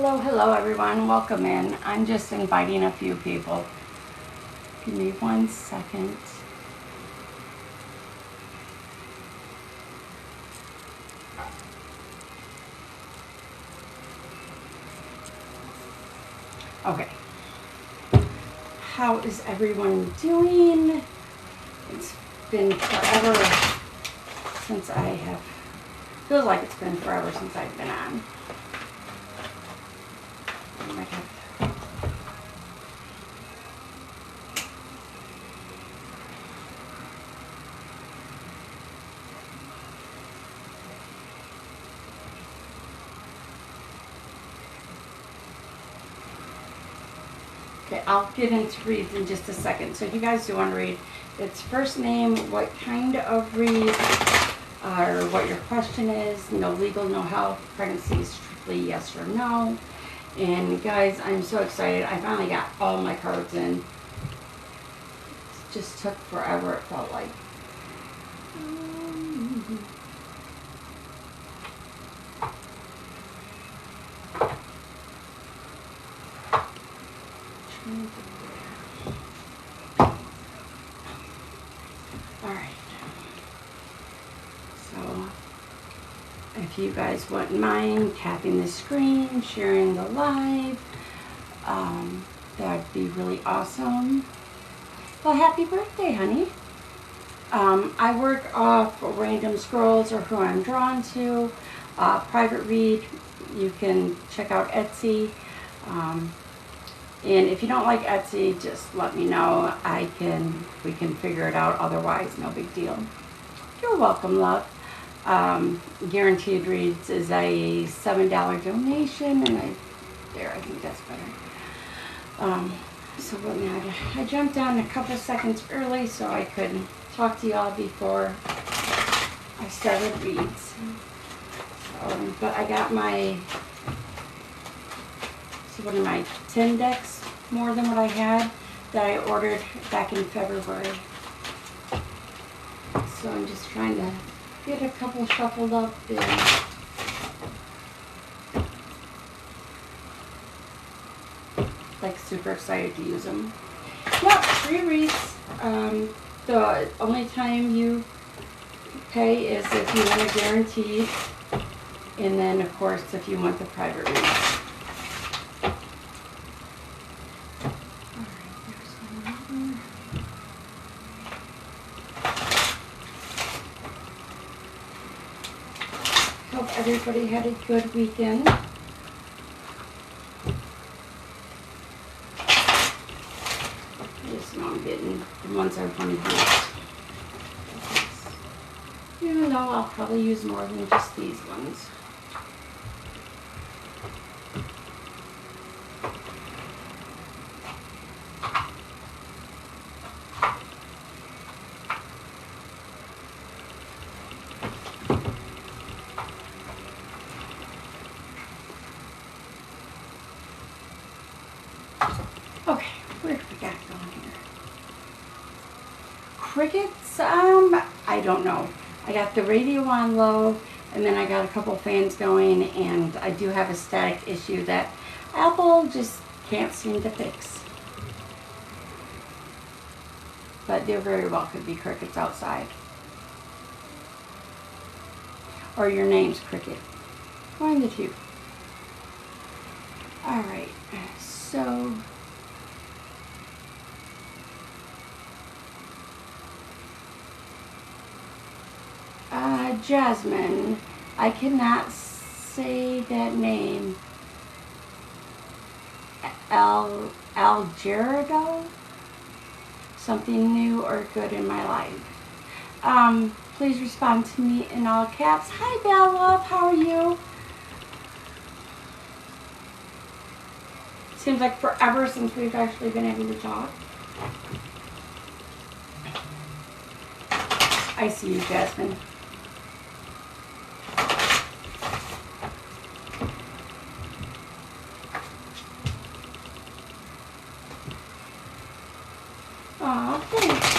Hello everyone, welcome in. I'm just inviting a few people. Give me 1 second. Okay. How is everyone doing? It's been forever since feels like it's been forever since I've been on. Oh my God. Okay, I'll get into reads in just a second. So if you guys do want to read, it's first name, what kind of read, or what your question is, no legal, no health, pregnancy, strictly yes or no. And guys, I'm so excited. I finally got all my cards in. It just took forever, it felt like. Alright. So, if you guys wouldn't mind tapping the screen, sharing the live, that'd be really awesome. Well, happy birthday, honey. I work off random scrolls or who I'm drawn to. Private read, you can check out Etsy. And if you don't like Etsy, just let me know. We can figure it out. Otherwise, no big deal. You're welcome, love. Guaranteed Reads is a $7 donation, and I think that's better. So I jumped on a couple seconds early so I could talk to y'all before I started reads. But I got my 10 decks, more than what I had, that I ordered back in February. So I'm just trying to get a couple shuffled up there. Like super excited to use them. Yep, 3 reads. The only time you pay is if you want a guaranteed, and then of course if you want the private read. Hope everybody had a good weekend. I'm getting the ones I want to use. Even though I'll probably use more than just these ones. Okay, where do we got going here? Crickets, I don't know. I got the radio on low, and then I got a couple fans going, and I do have a static issue that Apple just can't seem to fix. But there very well could be crickets outside. Or your name's Cricket. One of the two. Alright, so Jasmine, I cannot say that name. Algerdo? Something new or good in my life. Please respond to me in all caps. Hi, Belle Love, how are you? Seems like forever since we've actually been able to talk. I see you, Jasmine. Aw, thanks.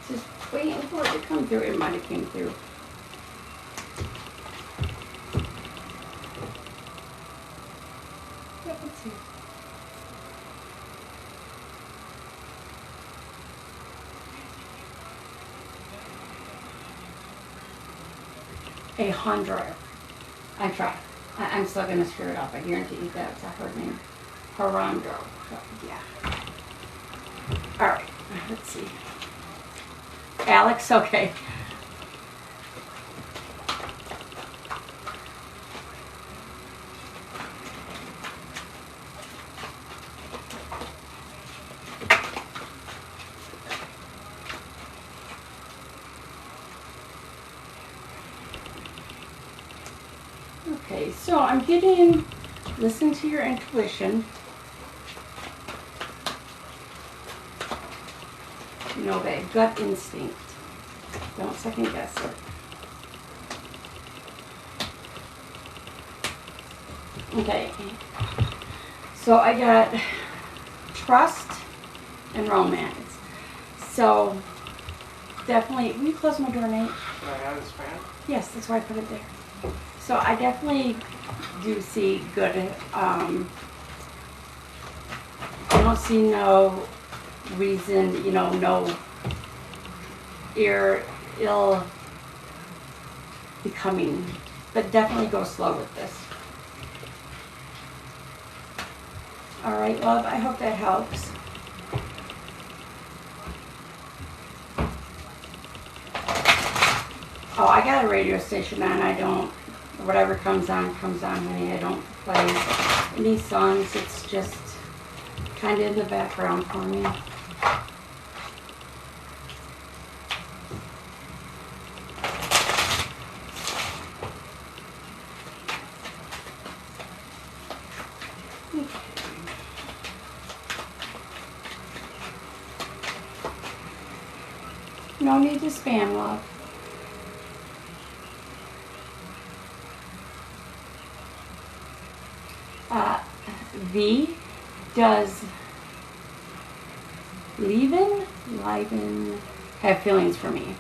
Just waiting for it to come through. It might have came through. Yep, let's see. $100. I tried. I'm still gonna screw it up. I guarantee you that's a hard name. Harandro. Yeah. All right. Let's see. Alex. Okay. Okay, so I'm getting, listen to your intuition. You know, that gut instinct. Don't second guess it. Okay, so I got trust and romance. So definitely, will you close my door, Nate? Do I have this fan? Yes, that's why I put it there. So I definitely do see good, I don't see no reason, you know, no ill becoming, but definitely go slow with this. All right, love, I hope that helps. Oh, I got a radio station on. I don't, whatever comes on, honey. I don't play any songs. It's just kind of in the background for me. No need to spam, love. V does Lieben have feelings for me?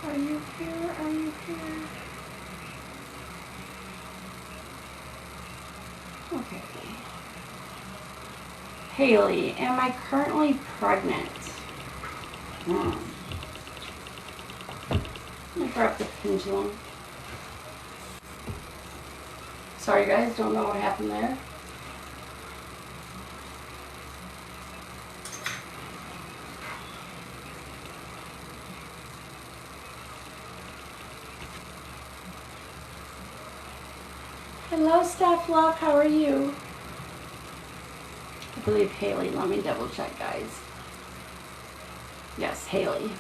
Are you here? Are you here? Okay. Haley, am I currently pregnant? Let me grab the pendulum. Sorry guys, don't know what happened there. Hello, Steph Love. How are you? I believe Haley. Let me double check, guys. Yes, Haley.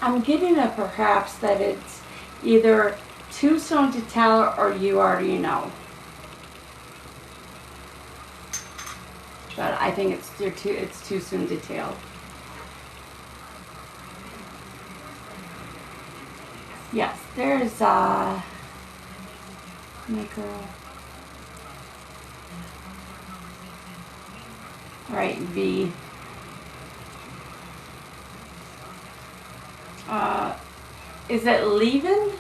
I'm getting a perhaps that it's either too soon to tell or you already know. But I think it's too soon to tell. Yes, there's my girl. All right, V. Is it leaving?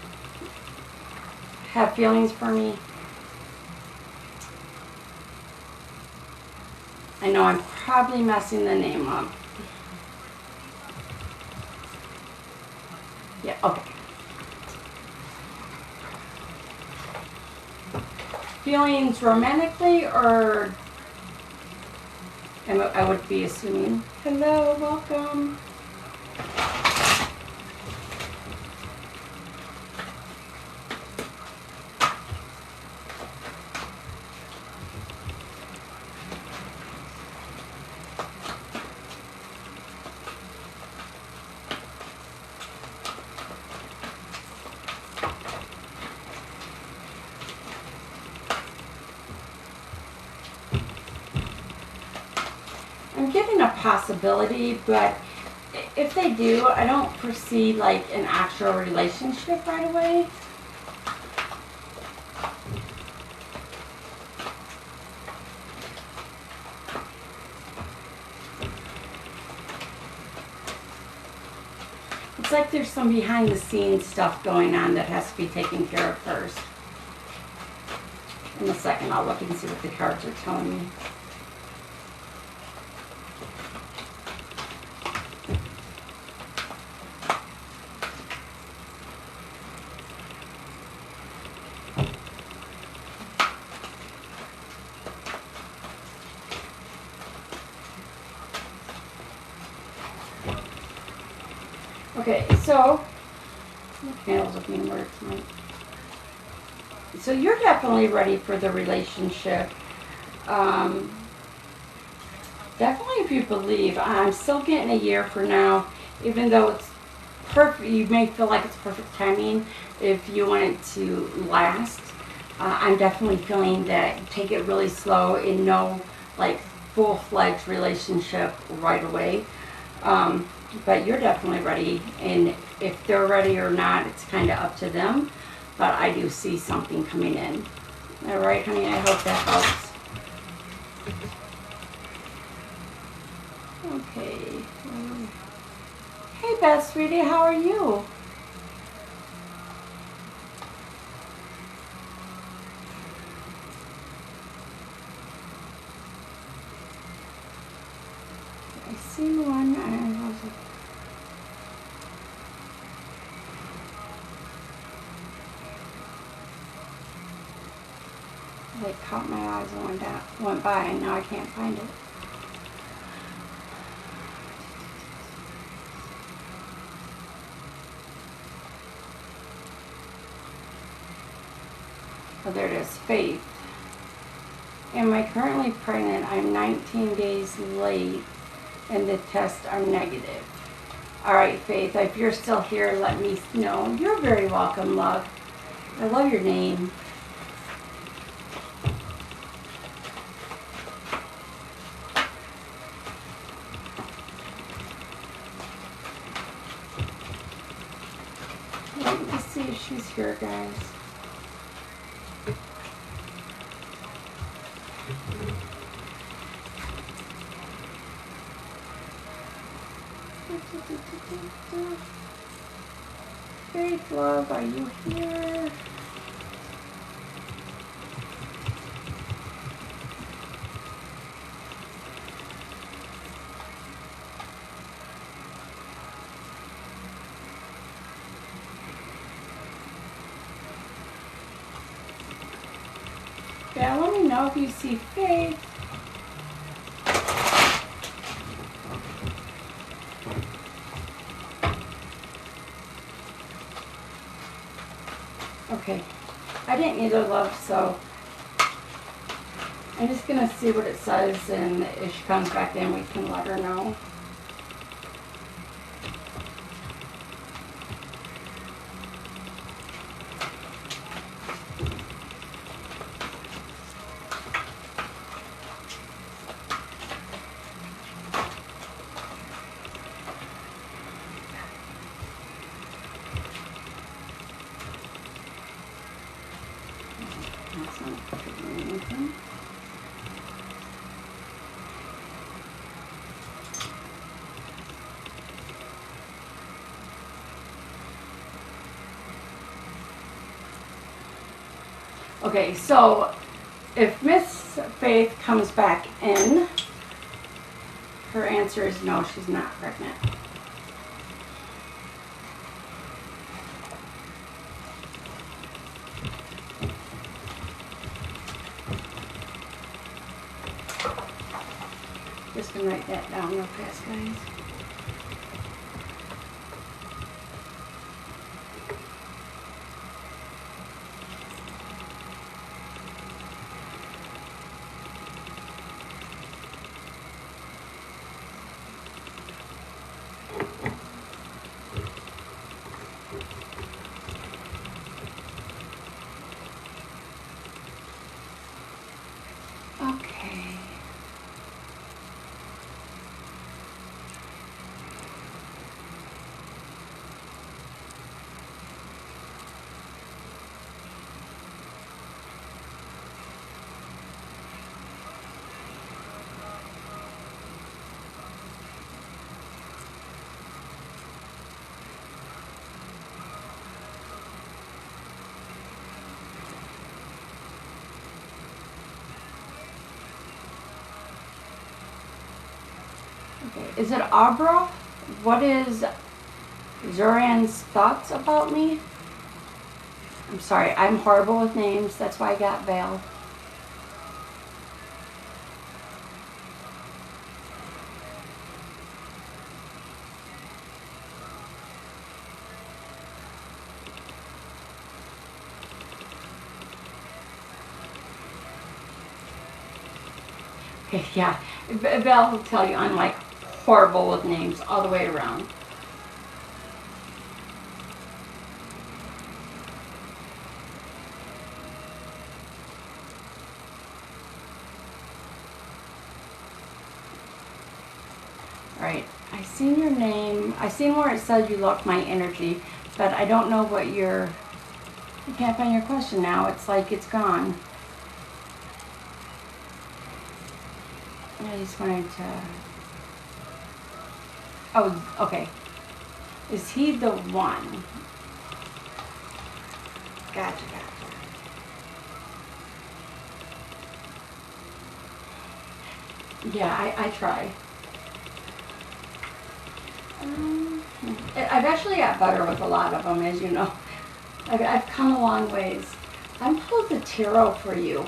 Have feelings for me? I know I'm probably messing the name up. Yeah, okay. Feelings romantically or I would be assuming. Hello, welcome. possibility, but if they do, I don't foresee like an actual relationship right away. It's like there's some behind the scenes stuff going on that has to be taken care of first. In a second, I'll look and see what the cards are telling me. Okay, so candles are being weird tonight. So you're definitely ready for the relationship. Definitely, if you believe. I'm still getting a year for now, even though it's perfect. You may feel like it's perfect timing if you want it to last. I'm definitely feeling that take it really slow and no like full-fledged relationship right away. But you're definitely ready, and if they're ready or not, it's kind of up to them. But I do see something coming in. All right, honey, I hope that helps. Okay. Hey, Beth, sweetie, how are you? I see one. They caught my eyes and went by, and now I can't find it. Oh, there it is. Faith. Am I currently pregnant? I'm 19 days late, and the tests are negative. All right, Faith, if you're still here, let me know. You're very welcome, love. I love your name. Let me see if she's here, guys. Faith, love, are you here? Yeah, let me know if you see Faith. Okay, I didn't either, love, so I'm just going to see what it says, and if she comes back in, we can let her know. That's not triggering anything. Okay, so if Miss Faith comes back in, her answer is no, she's not pregnant. Just gonna write that down real fast, guys. Okay. Is it Abra? What is Zoran's thoughts about me? I'm sorry, I'm horrible with names. That's why I got Val. Okay, yeah, Val will tell you I'm like horrible with names all the way around. Right, I seen your name. I seen where it said you loved my energy, but I don't know what your. You can't find your question now. It's like it's gone. I just wanted to. Oh, okay. Is he the one? Gotcha. Yeah, I try. I've actually got better with a lot of them, as you know. I've come a long ways. I'm pulled the tarot for you.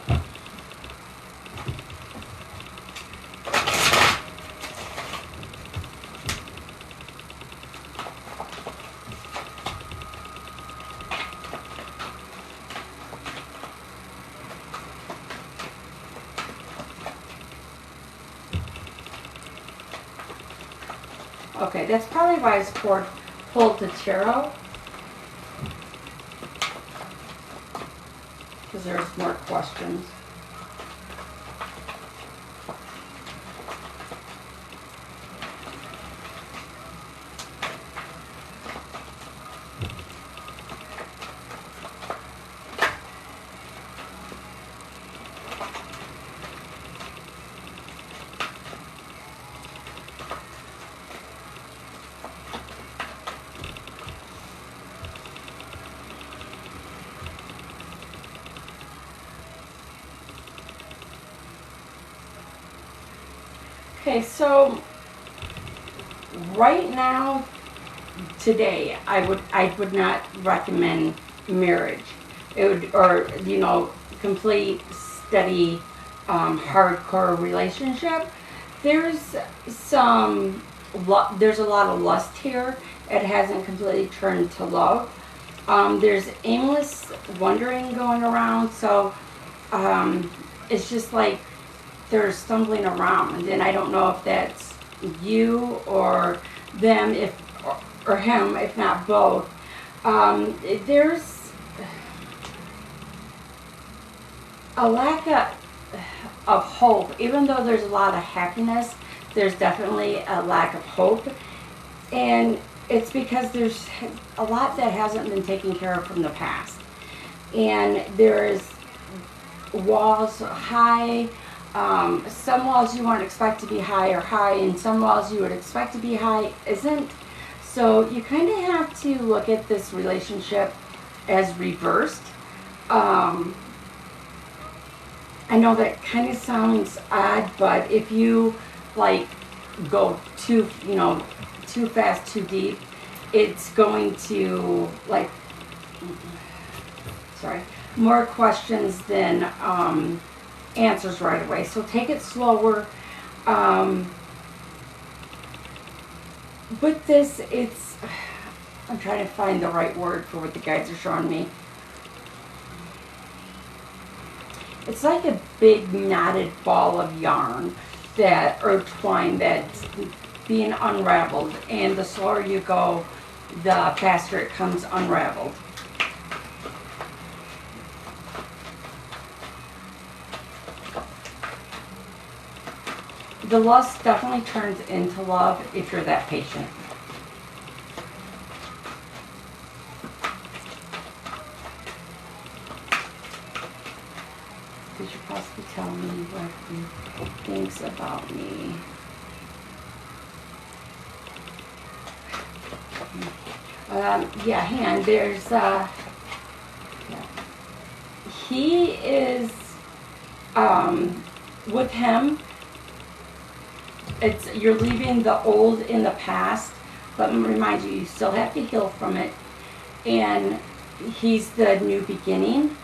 Okay, that's probably why it's pulled the tarot. Because there's more questions. Okay, so right now, today, I would not recommend marriage. It would, or complete, steady, hardcore relationship. There's there's a lot of lust here. It hasn't completely turned to love. There's aimless wandering going around, so it's just like they're stumbling around, and then I don't know if that's you or them, or him, if not both. There's a lack of hope. Even though there's a lot of happiness, there's definitely a lack of hope, and it's because there's a lot that hasn't been taken care of from the past, and there's walls high. Some walls you won't expect to be high are high, and some walls you would expect to be high isn't. So you kind of have to look at this relationship as reversed. I know that kind of sounds odd, but if you like go too fast, too deep, it's going to more questions than answers right away. So take it slower. With this, I'm trying to find the right word for what the guides are showing me. It's like a big knotted ball of yarn or twine that's being unraveled, and the slower you go, the faster it comes unraveled. The lust definitely turns into love if you're that patient. Could you possibly tell me what he thinks about me? Yeah, hang on. There's, he is, with him, you're leaving the old in the past, but remind you, you still have to heal from it. And he's the new beginning,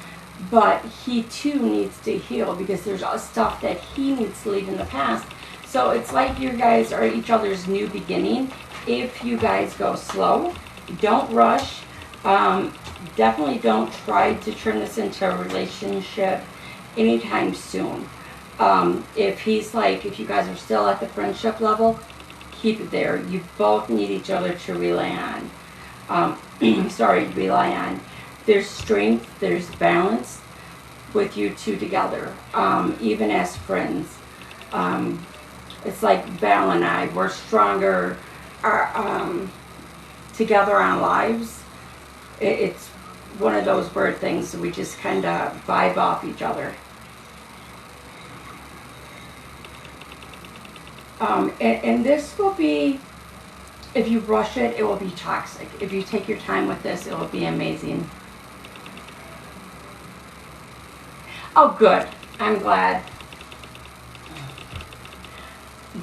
but he too needs to heal because there's stuff that he needs to leave in the past. So it's like you guys are each other's new beginning. If you guys go slow, don't rush. Definitely don't try to turn this into a relationship anytime soon. If you guys are still at the friendship level, keep it there. You both need each other to rely on. Rely on. There's strength, there's balance with you two together, even as friends. It's like Val and I, we're stronger together on lives. It's one of those bird things, so we just kind of vibe off each other. And this will be, if you rush it, it will be toxic. If you take your time with this, it will be amazing. Oh, good. I'm glad.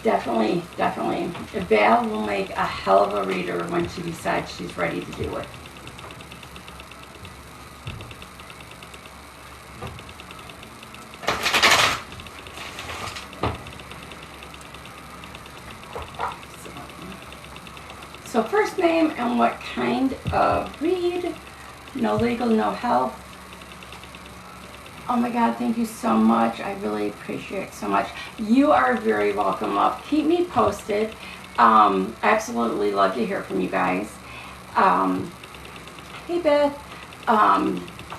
Definitely, definitely. Val will make a hell of a reader when she decides she's ready to do it. So first name and what kind of read. No legal, no health. Oh my God, thank you so much. I really appreciate it so much. You are very welcome, love. Keep me posted. Absolutely love to hear from you guys. Hey Beth.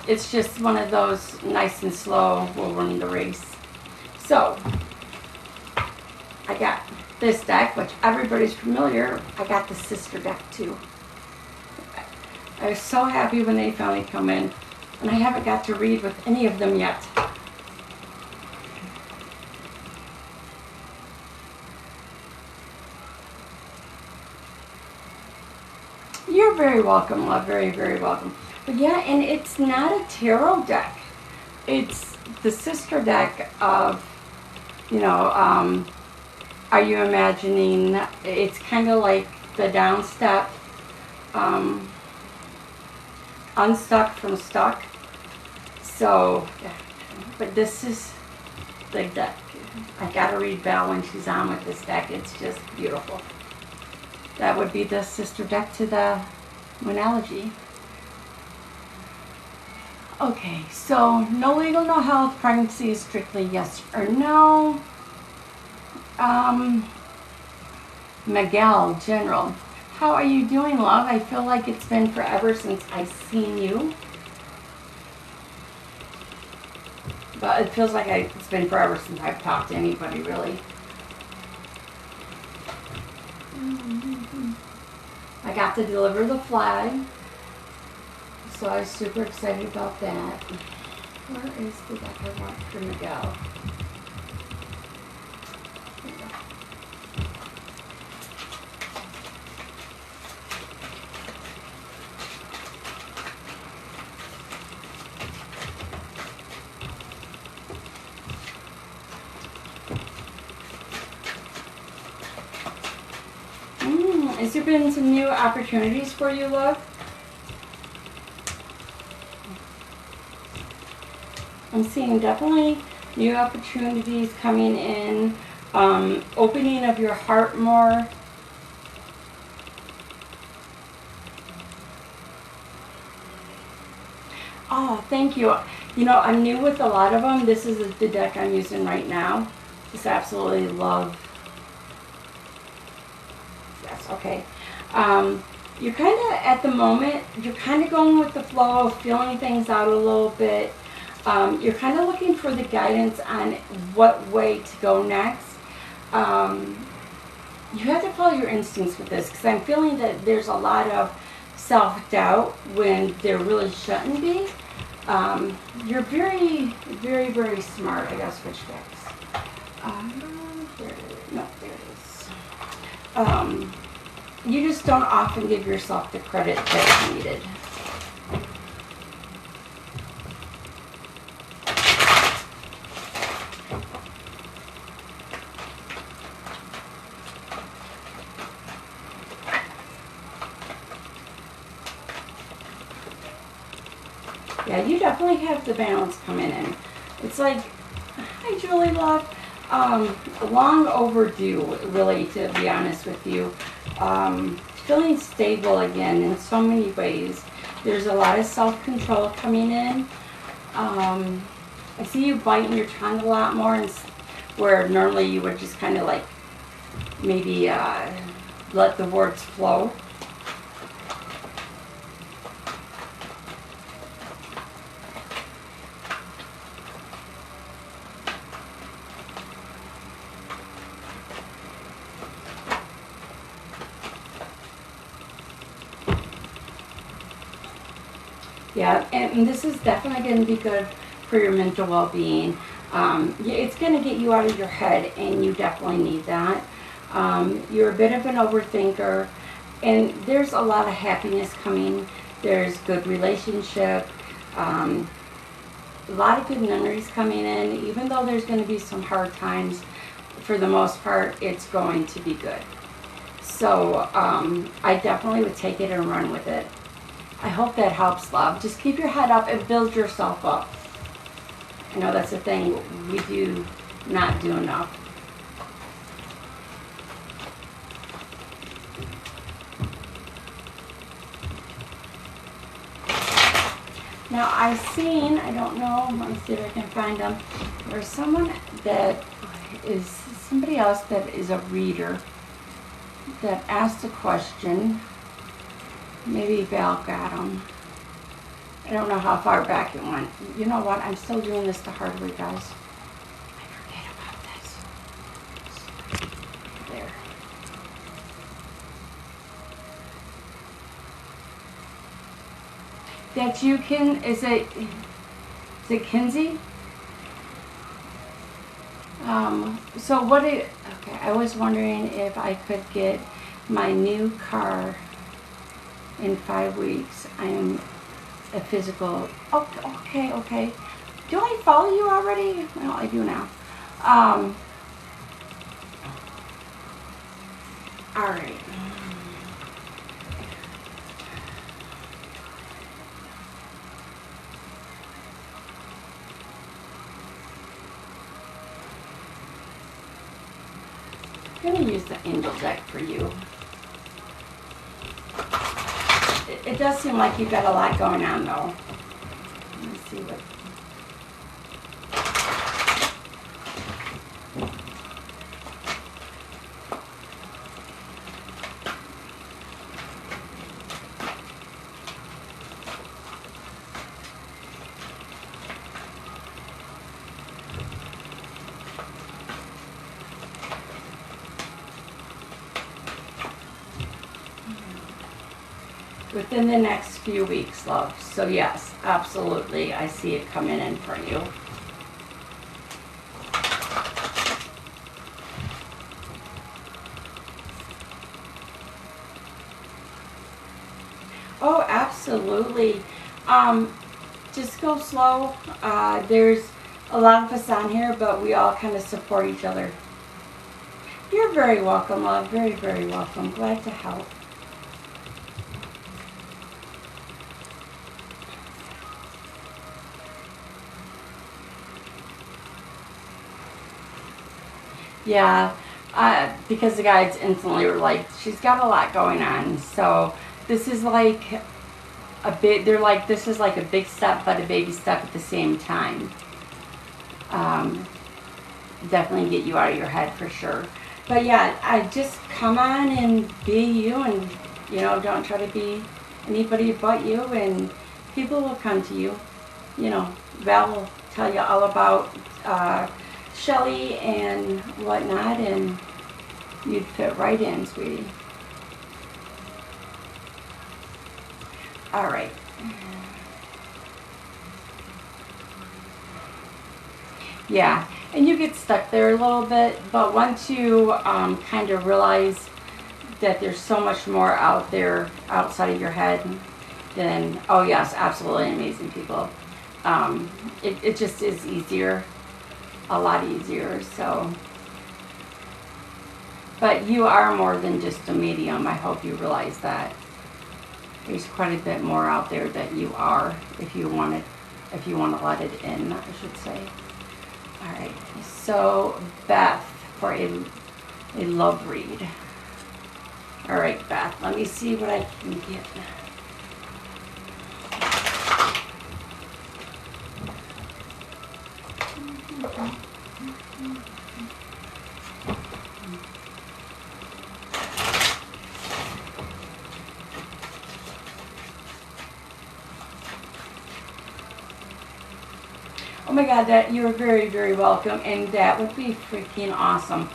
It's just one of those nice and slow, we'll run the race. So, I got this deck, which everybody's familiar. I got the sister deck too. I was so happy when they finally come in, and I haven't got to read with any of them yet. You're very welcome, love. Very, very welcome. But yeah, and it's not a tarot deck. It's the sister deck of, are you imagining, it's kind of like the down step, unstuck from stuck. So, but this is the deck. I gotta read Val when she's on with this deck. It's just beautiful. That would be the sister deck to the Monology. Okay, so no legal, no health, pregnancy is strictly yes or no. Miguel, General. How are you doing, love? I feel like it's been forever since I've seen you. But it feels like it's been forever since I've talked to anybody, really. I got to deliver the flag, so I was super excited about that. Where is the deck I want for Miguel? Has there been some new opportunities for you, love? I'm seeing definitely new opportunities coming in, opening of your heart more. Oh, thank you. I'm new with a lot of them. This is the deck I'm using right now. Just absolutely love. Yes, okay. You're kind of, at the moment, you're kind of going with the flow, feeling things out a little bit. You're kind of looking for the guidance on what way to go next. You have to follow your instincts with this, because I'm feeling that there's a lot of self-doubt when there really shouldn't be. You're very, very, very smart. I gotta switch decks. There it is. No, there it is. You just don't often give yourself the credit that's needed. Yeah, you definitely have the balance coming in. It's like, hi Julie Love. Long overdue, really, to be honest with you. Feeling stable again in so many ways. There's a lot of self-control coming in. I see you biting your tongue a lot more, and where normally you would just kind of like maybe let the words flow. Yeah, and this is definitely going to be good for your mental well-being. It's going to get you out of your head, and you definitely need that. You're a bit of an overthinker, and there's a lot of happiness coming. There's good relationship, a lot of good memories coming in. Even though there's going to be some hard times, for the most part, it's going to be good. So I definitely would take it and run with it. I hope that helps, love. Just keep your head up and build yourself up. I know that's a thing we do not do enough. Now I've seen, I don't know, let me see if I can find them. There's someone that is, somebody else that is a reader that asked a question. Maybe Val got them. I don't know how far back it went. You know what? I'm still doing this the hard way, guys. I forget about this. There. That you can, is it Kinsey? So what it, okay, I was wondering if I could get my new car in 5 weeks. I am a physical, okay. Do I follow you already? Well, I do now. All right. I'm going to use the angel deck for you. It does seem like you've got a lot going on, though. Let me see what. Within the next few weeks, love. So yes, absolutely, I see it coming in for you. Oh, absolutely. Just go slow. There's a lot of us on here, but we all kind of support each other. You're very welcome, love. Very, very welcome. Glad to help. Yeah, because the guides instantly were like, she's got a lot going on. So this is like a big, they're like, this is like a big step, but a baby step at the same time. Definitely get you out of your head for sure. But yeah, I just come on and be you, and you know, don't try to be anybody but you, and people will come to you. You know, Val will tell you all about Shelly and whatnot, and you'd fit right in, sweetie. All right. Yeah, and you get stuck there a little bit, but once you kind of realize that there's so much more out there outside of your head, then, oh yes, absolutely amazing people. It just is easier, a lot easier, so. But you are more than just a medium. I hope you realize that. there's quite a bit more out there that you are, if you want to let it in, I should say. All right, so Beth for a love read. All right, Beth, let me see what I can get. Oh my God, that you're very, very welcome, and that would be freaking awesome.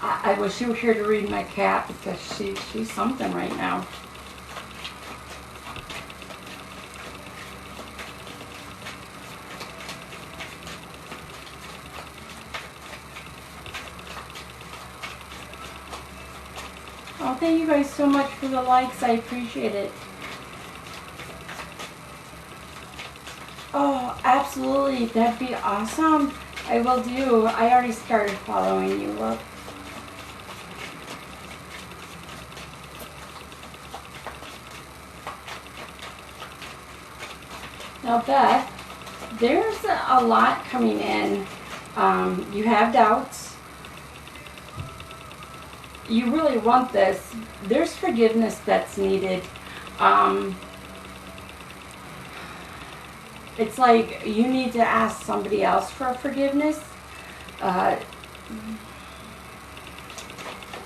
I wish you were here to read my cat because she's something right now. Oh, thank you guys so much for the likes. I appreciate it. Oh, absolutely. That'd be awesome. I will do. I already started following you. Look. Now, Beth, there's a lot coming in. You have doubts. You really want this. There's forgiveness that's needed. It's like you need to ask somebody else for forgiveness. Let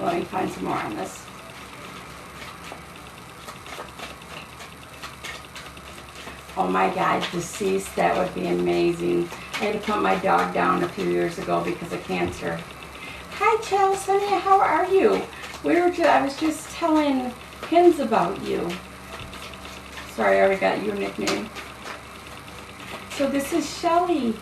me find some more on this. Oh my God, deceased, that would be amazing. I had to put my dog down a few years ago because of cancer. Hi, Chelsea, honey, how are you? I was just telling Pins about you. Sorry, I already got your nickname. So this is Shelly.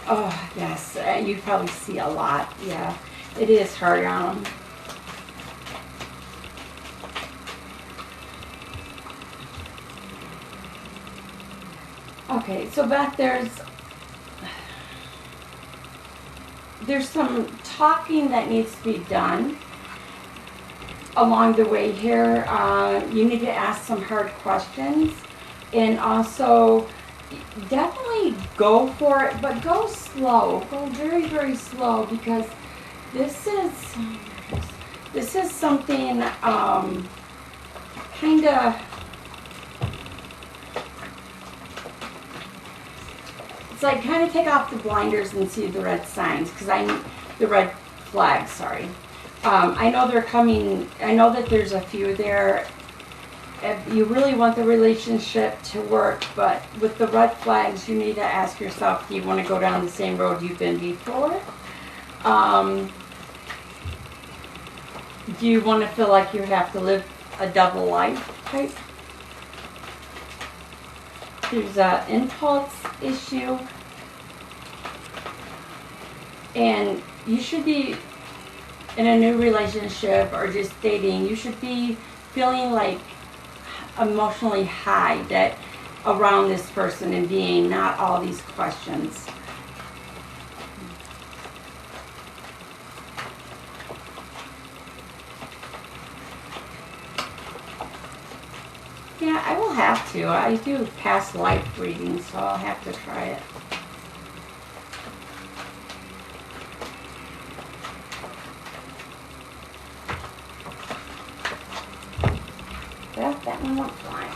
Oh, yes, you probably see a lot. Yeah, it is hard on them. Okay, so Beth, there's some talking that needs to be done along the way here. You need to ask some hard questions, and also definitely go for it, but go slow. Go very, very slow, because this is something kind of. It's like kind of take off the blinders and see the red signs, because the red flags, sorry. I know they're coming. I know that there's a few there. If you really want the relationship to work, but with the red flags, you need to ask yourself, do you want to go down the same road you've been before? Do you want to feel like you have to live a double life type? There's an impulse issue, and you should be in a new relationship or just dating. You should be feeling like emotionally high that around this person and being not all these questions. Yeah, I will have to. I do past life readings, so I'll have to try it. That one won't fly.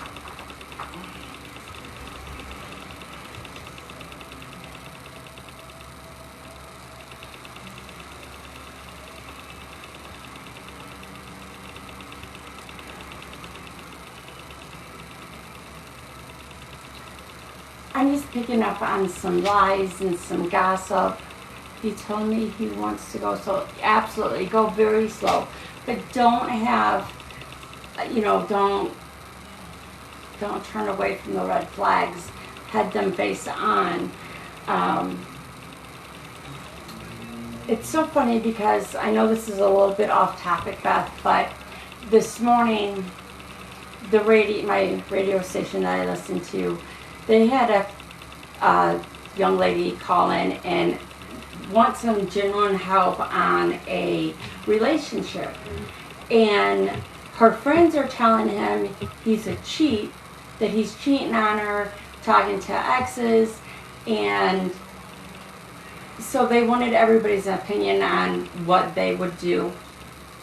I'm just picking up on some lies and some gossip. He told me he wants to go, so absolutely go very slow, but don't have, don't turn away from the red flags. Head them face on. It's so funny because I know this is a little bit off topic, Beth, but this morning, my radio station that I listen to, they had a young lady call in and want some genuine help on a relationship. And her friends are telling him he's a cheat, that he's cheating on her, talking to exes, and so they wanted everybody's opinion on what they would do.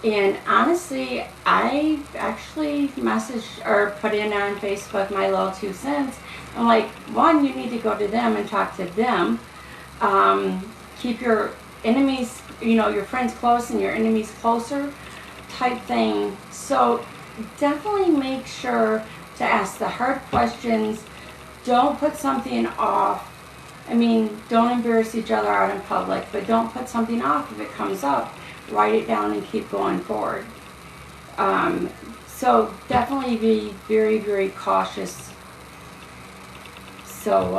And honestly, I actually messaged or put in on Facebook my little 2 cents. I'm like, one, you need to go to them and talk to them. Keep your enemies, your friends close and your enemies closer type thing. So definitely make sure to ask the hard questions. Don't put something off. I mean, don't embarrass each other out in public, but don't put something off if it comes up. Write it down and keep going forward. So definitely be very, very cautious. So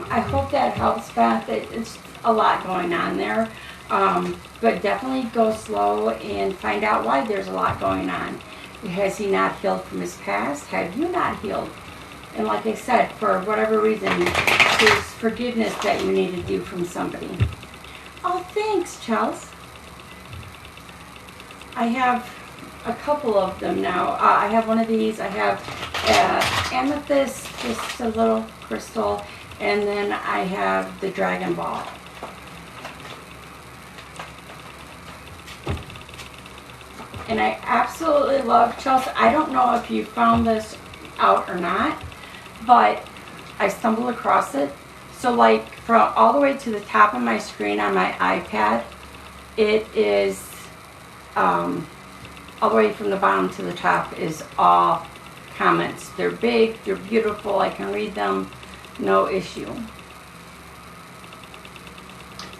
I hope that helps, Beth. It's a lot going on there. But definitely go slow and find out why there's a lot going on. Has he not healed from his past? Have you not healed? And like I said, for whatever reason, there's forgiveness that you need to do from somebody. Oh, thanks, Chels. I have a couple of them now. I have one of these. I have amethyst, just a little crystal, and then I have the Dragon Ball. And I absolutely love Chelsea. I don't know if you found this out or not, but I stumbled across it. So like from all the way to the top of my screen on my iPad, it is all the way from the bottom to the top is all comments. They're big, they're beautiful, I can read them, no issue.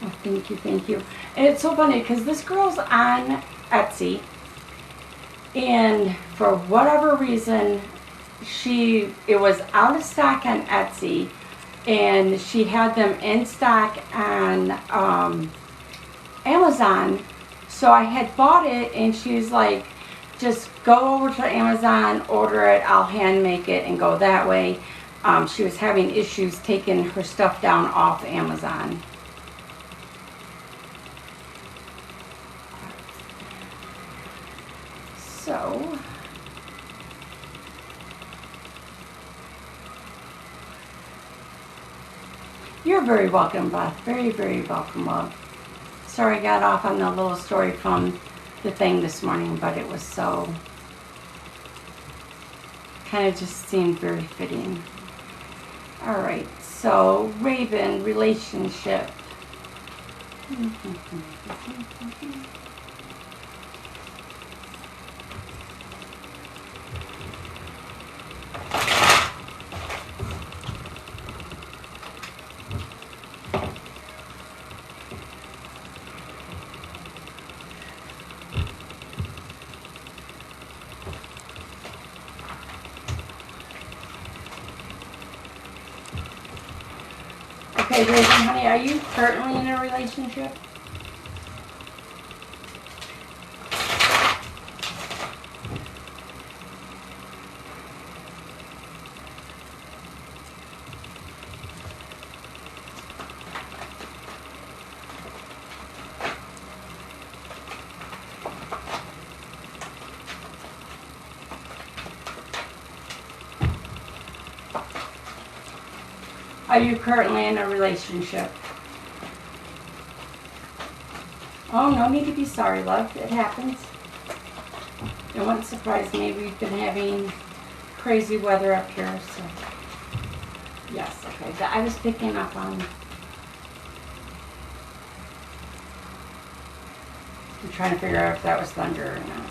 Oh, thank you, thank you. And it's so funny because this girl's on Etsy, and for whatever reason, it was out of stock on Etsy, and she had them in stock on Amazon. So I had bought it, and she's like, just go over to Amazon, order it, I'll hand make it and go that way. She was having issues taking her stuff down off Amazon. So, you're very welcome, Beth. Very, very welcome, love. Sorry I got off on the little story from the thing this morning, but it was so, kind of just seemed very fitting. All right, so Raven, relationship. Okay, Raven, honey, are you currently in a relationship? Are you currently in a relationship? Oh, no need to be sorry, love. It happens. It wouldn't surprise me. We've been having crazy weather up here, so. Yes, okay. I was picking up on. I'm trying to figure out if that was thunder or not.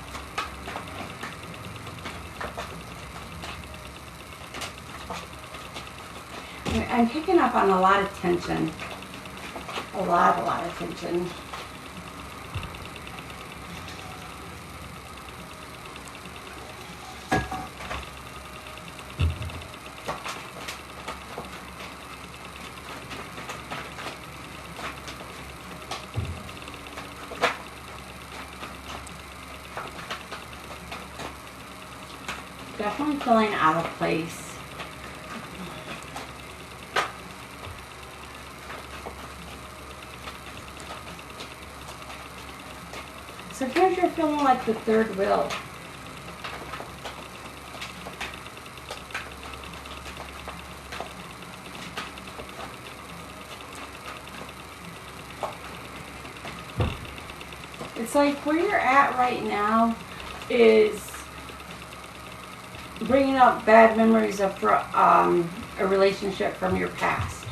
I'm picking up on a lot of tension. A lot of tension. Definitely feeling out of place. So here's you're feeling like the third wheel. It's like where you're at right now is bringing up bad memories of a relationship from your past.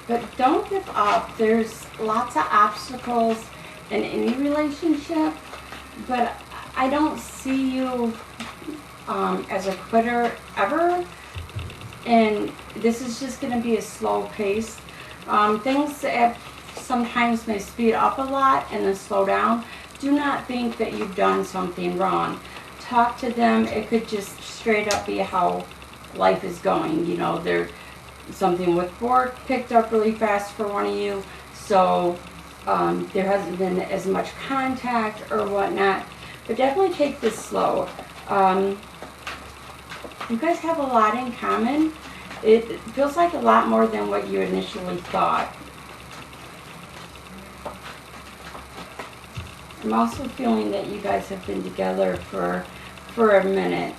But don't give up. There's lots of obstacles in any relationship, but I don't see you as a quitter ever. And this is just going to be a slow pace. Things sometimes may speed up a lot and then slow down. Do not think that you've done something wrong. Talk to them. It could just straight up be how life is going. You know, there's something with work picked up really fast for one of you. So there hasn't been as much contact or whatnot. But definitely take this slow. You guys have a lot in common. It feels like a lot more than what you initially thought. I'm also feeling that you guys have been together for a minute.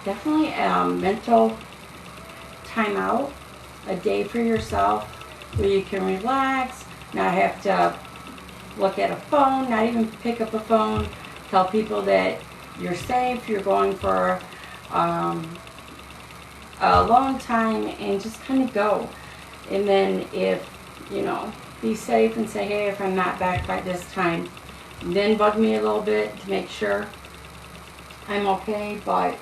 Definitely a mental timeout. A day for yourself where you can relax, not have to look at a phone, not even pick up a phone, tell people that you're safe, you're going for a long time, and just kind of go. And then if, you know, be safe and say, hey, if I'm not back by this time, then bug me a little bit to make sure I'm okay. But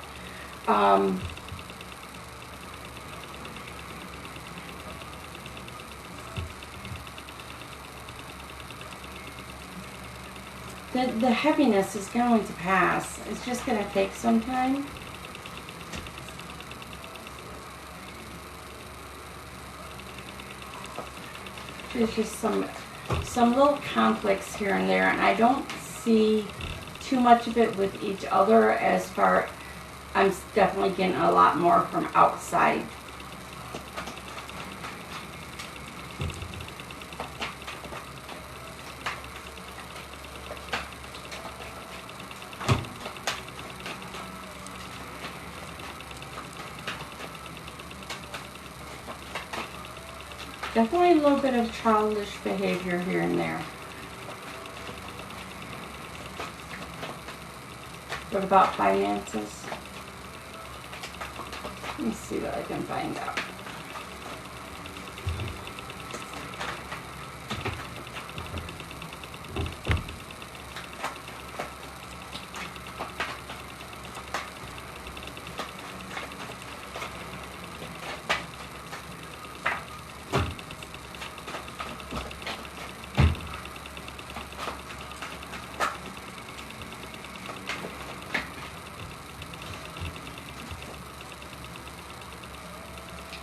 the heaviness is going to pass. It's just going to take some time. There's just some little conflicts here and there, and I don't see too much of it with each other. As far, I'm definitely getting a lot more from outside. Definitely a little bit of childish behavior here and there. What about finances? Let me see what I can find out.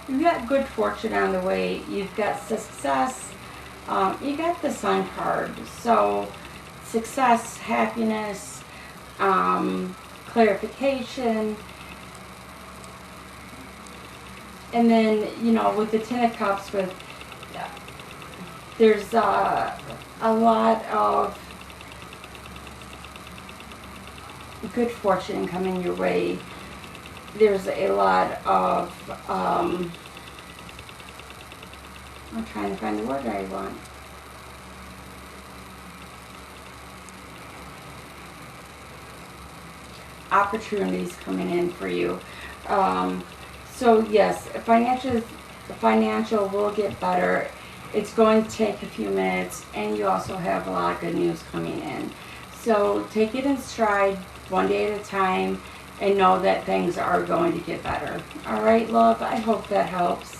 You've got good fortune on the way. You've got success. You got the Sun card. So success, happiness, clarification. And then, you know, with the Ten of Cups, there's a lot of good fortune coming your way. There's a lot of, I'm trying to find the word I want. Opportunities coming in for you. So yes, financial will get better. It's going to take a few minutes, and you also have a lot of good news coming in. So take it in stride, one day at a time, and know that things are going to get better. All right, love, I hope that helps.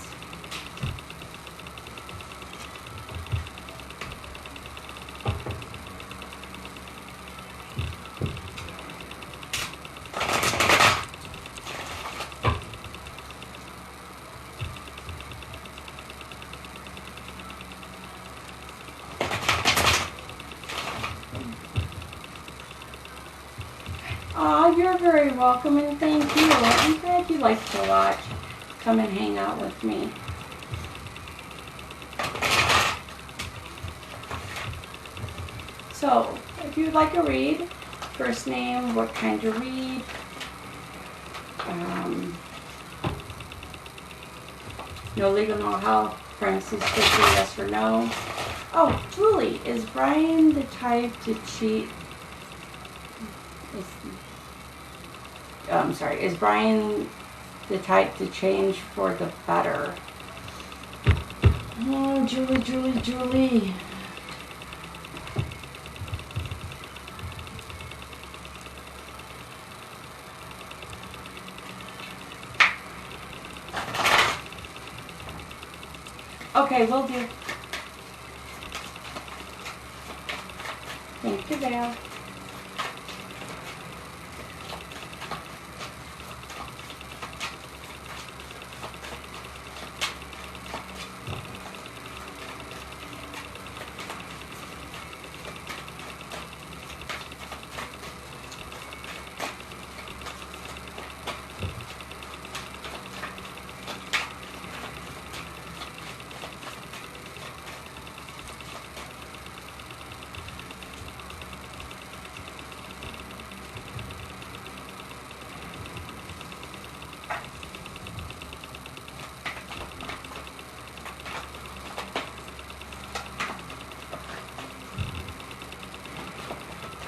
Oh, you're very welcome and thank you. I'm glad you like to watch. Come and hang out with me. So, if you'd like a read, first name, what kind to read, no legal, no health, pregnancy strictly yes or no. Oh, Julie, is Brian the type to cheat? Is Brian the type to change for the better? Oh, Julie. Okay, will do. Thank you, Val.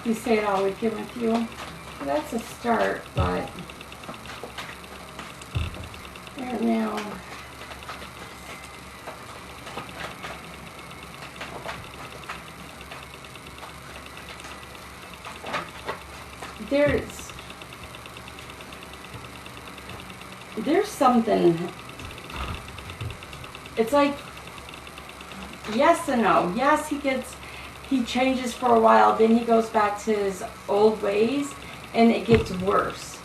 You say it all weekend with you. Well, that's a start, but right now, there's something. It's like yes and no. Yes, he changes for a while, then he goes back to his old ways, and it gets worse.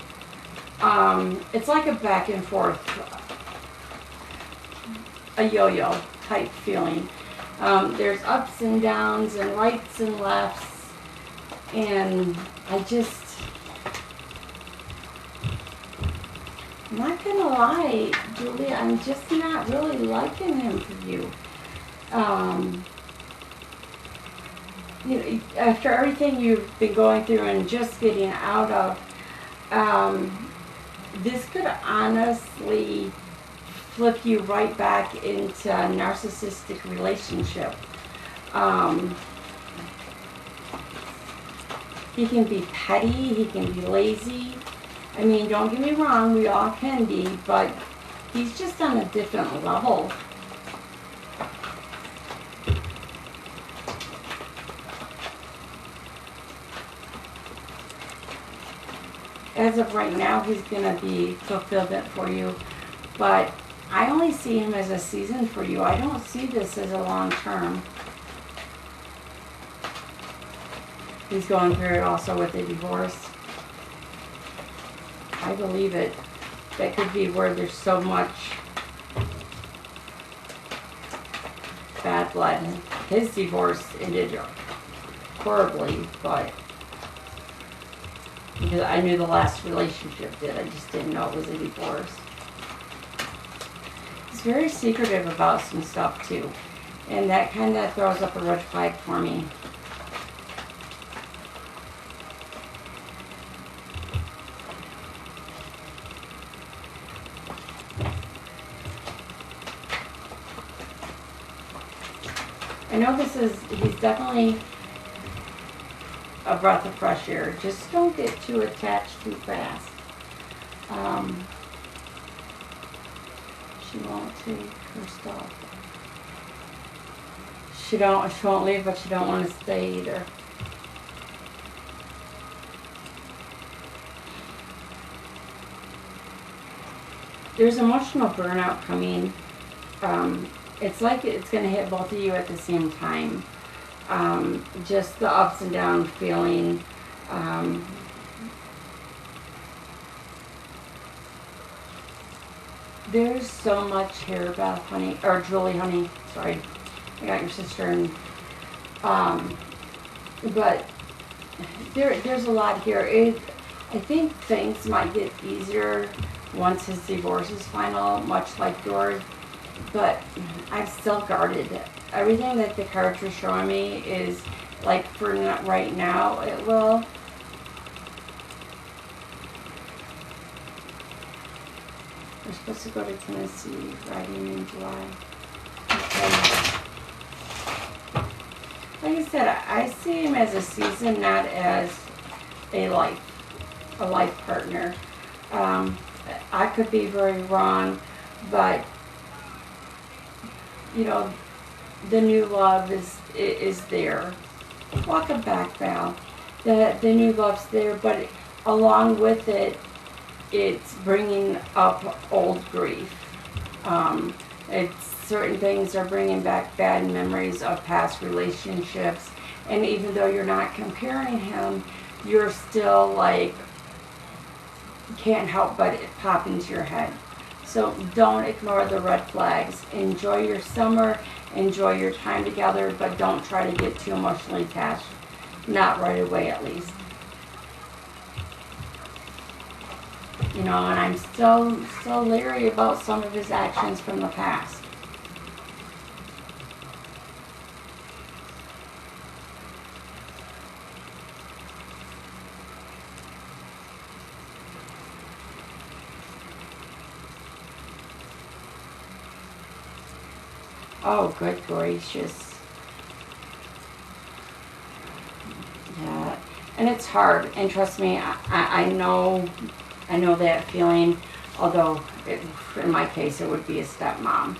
It's like a back and forth, a yo-yo type feeling. There's ups and downs and rights and lefts, and I'm not gonna lie, Julia, I'm just not really liking him for you. You know, after everything you've been going through and just getting out of, this could honestly flip you right back into a narcissistic relationship. He can be petty, he can be lazy. I mean, don't get me wrong, we all can be, but he's just on a different level. As of right now, he's going to be fulfillment for you, but I only see him as a season for you. I don't see this as a long term. He's going through it also with a divorce. I believe it. That could be where there's so much bad blood. His divorce ended horribly, but because I knew the last relationship did. I just didn't know it was a divorce. He's very secretive about some stuff too. And that kind of throws up a red flag for me. I know he's definitely a breath of fresh air. Just don't get too attached too fast. She won't take her stuff. She won't leave, but she don't want to stay either. There's emotional burnout coming. It's like it's going to hit both of you at the same time. Just the ups and downs feeling. There's so much here, Beth, honey, or Julie, honey. Sorry, I got your sister, and but there's a lot here. I think things might get easier once his divorce is final, much like yours, but I'm still guarded. Everything that the cards are showing me is like for right now it will. We're supposed to go to Tennessee riding in July. Okay. Like I said, I see him as a season, not as a life partner. I could be very wrong, but you know, the new love is there. Welcome back, Val. The new love's there, but along with it, it's bringing up old grief. It's certain things are bringing back bad memories of past relationships, and even though you're not comparing him, you're still like can't help but it pop into your head. So don't ignore the red flags. Enjoy your summer, enjoy your time together, but don't try to get too emotionally attached. Not right away, at least. You know, and I'm still leery about some of his actions from the past. Oh, good gracious. Yeah, and it's hard. And trust me, I know that feeling. Although, in my case, it would be a stepmom.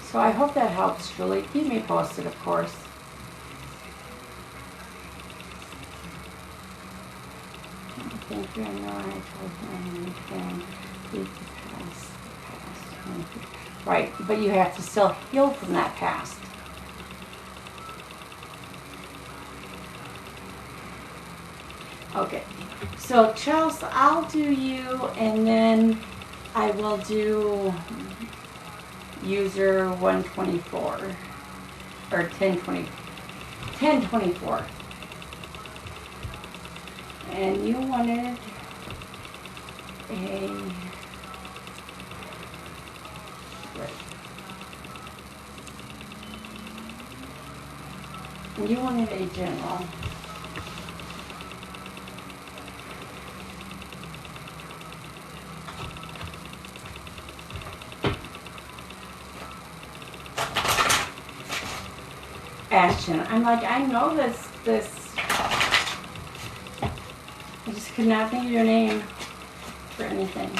So I hope that helps, Julie. Keep me posted, of course. Thank you. I know I told him anything. Leave the past. Right, but you have to still heal from that past. Okay, so Chelsea, I'll do you, and then I will do user 124 or 1024. And you wanted a and you wanted a general. Ashton. I'm like, I know this I just could not think of your name for anything.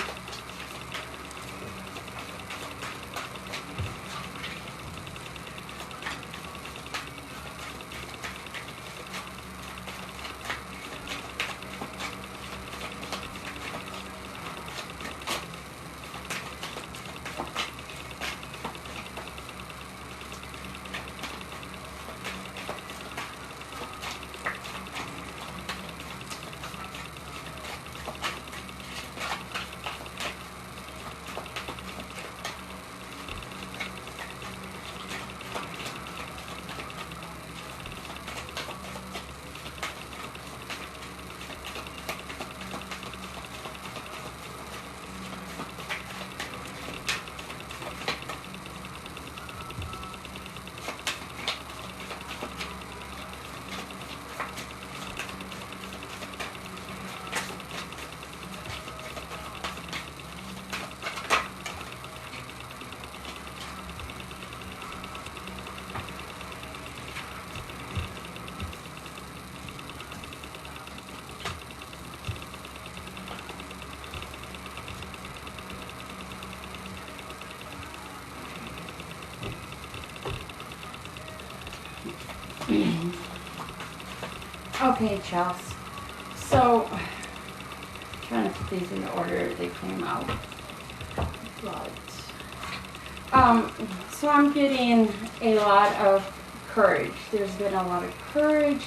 Okay, Chelsea. So, trying to put these in the order they came out. But, so I'm getting a lot of courage. There's been a lot of courage,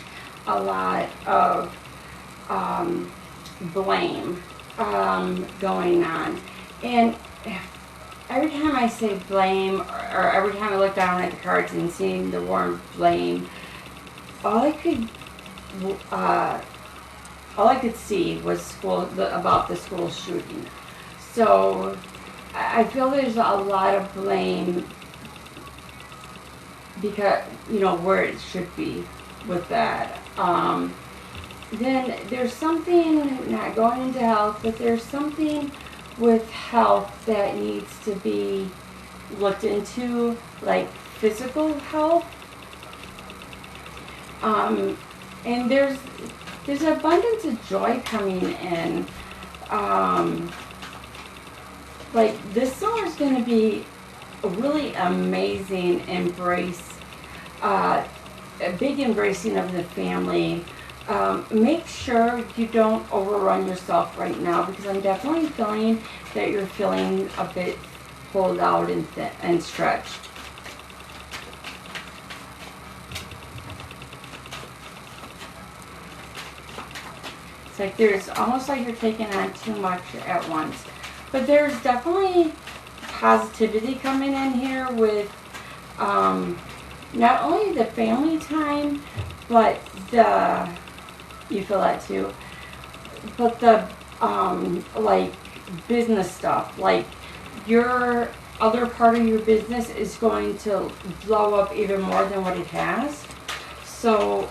a lot of blame going on. And every time I say blame, or every time I look down at the cards and seeing the word blame, all I could, uh, all I could see was about the school shooting. So I feel there's a lot of blame because, where it should be with that. Then there's something, not going into health, but there's something with health that needs to be looked into, like physical health. And there's abundance of joy coming in. Like this summer is going to be a really amazing embrace, a big embracing of the family. Make sure you don't overrun yourself right now, because I'm definitely feeling that you're feeling a bit pulled out and stretched. It's like there's almost like you're taking on too much at once. But there's definitely positivity coming in here with not only the family time, but you feel that too, but the like business stuff, like your other part of your business is going to blow up even more than what it has. So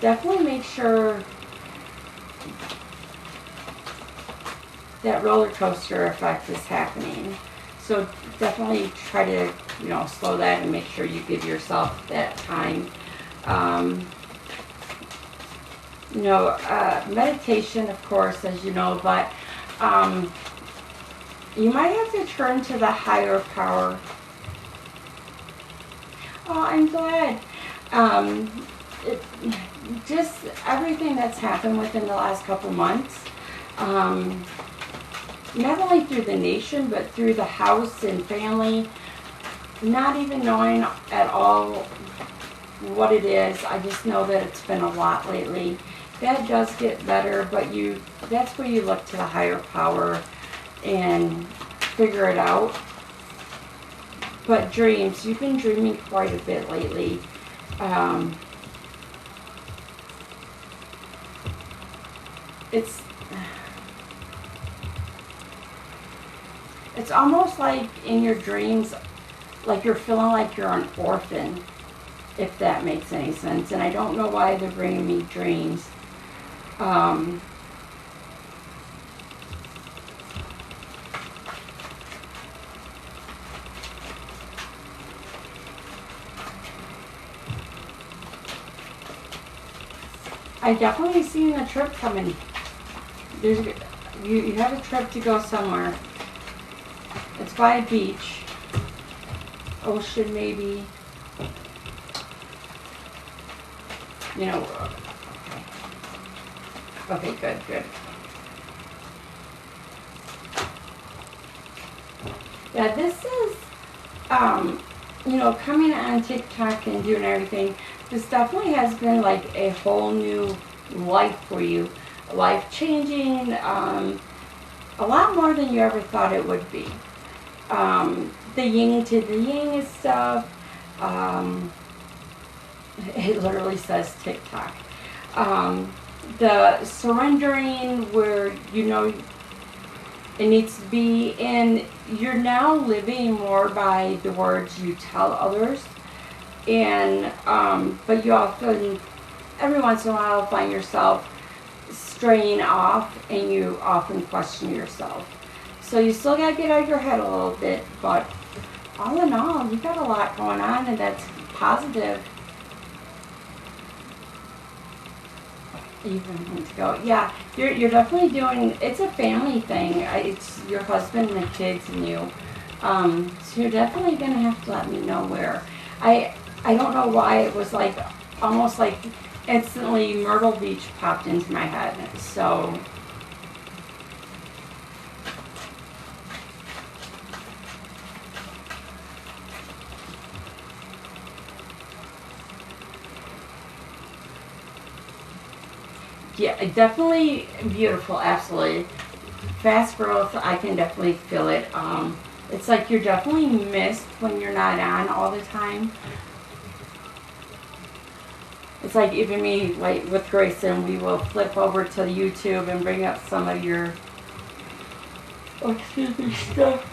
definitely make sure that roller coaster effect is happening. So definitely try to, slow that and make sure you give yourself that time. Meditation, of course, as you know, but you might have to turn to the higher power. Oh, I'm glad. Just everything that's happened within the last couple months, not only through the nation, but through the house and family, not even knowing at all what it is. I just know that it's been a lot lately. That does get better, but that's where you look to the higher power and figure it out. But dreams, you've been dreaming quite a bit lately. It's almost like in your dreams, like you're feeling like you're an orphan, if that makes any sense. And I don't know why they're bringing me dreams. I definitely seen a trip coming. You have a trip to go somewhere. It's by a beach, ocean maybe. Okay, good. Yeah, this is, coming on TikTok and doing everything, this definitely has been like a whole new life for you. Life-changing, a lot more than you ever thought it would be. The yin to the yang stuff, it literally says TikTok. The surrendering where it needs to be, and you're now living more by the words you tell others, and but you often, every once in a while, find yourself straying off, and you often question yourself. So you still gotta get out of your head a little bit, but all in all, you got a lot going on, and that's positive. Even to go, yeah. You're definitely doing. It's a family thing. It's your husband and the kids and you. So you're definitely gonna have to let me know where. I don't know why it was like almost like instantly Myrtle Beach popped into my head. So. Yeah, definitely beautiful, absolutely. Fast growth, I can definitely feel it. It's like you're definitely missed when you're not on all the time. It's like even me, like with Grayson, we will flip over to YouTube and bring up some of your, oh, excuse me, stuff.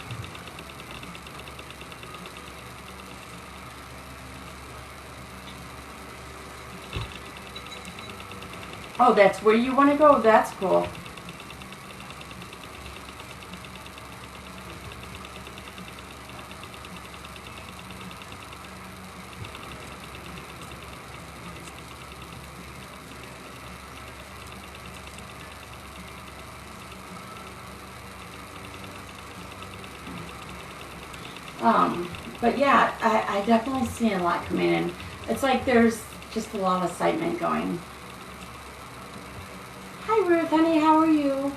Oh, that's where you want to go? That's cool. But yeah, I definitely see a lot coming in. It's like there's just a lot of excitement going. Hi Ruth, honey, how are you?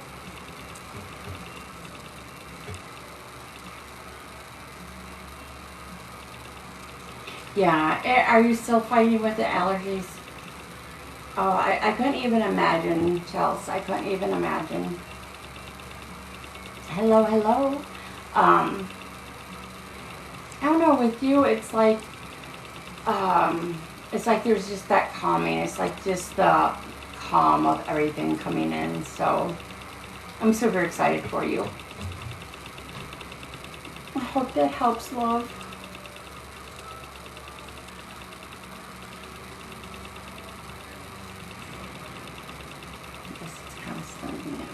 Yeah, are you still fighting with the allergies? Oh, I couldn't even imagine, Chelsea. I couldn't even imagine. Hello, hello. I don't know, with you, it's like there's just that calming. It's like just the calm of everything coming in. So I'm super excited for you. I hope that helps, love. I guess it's kind of starting now.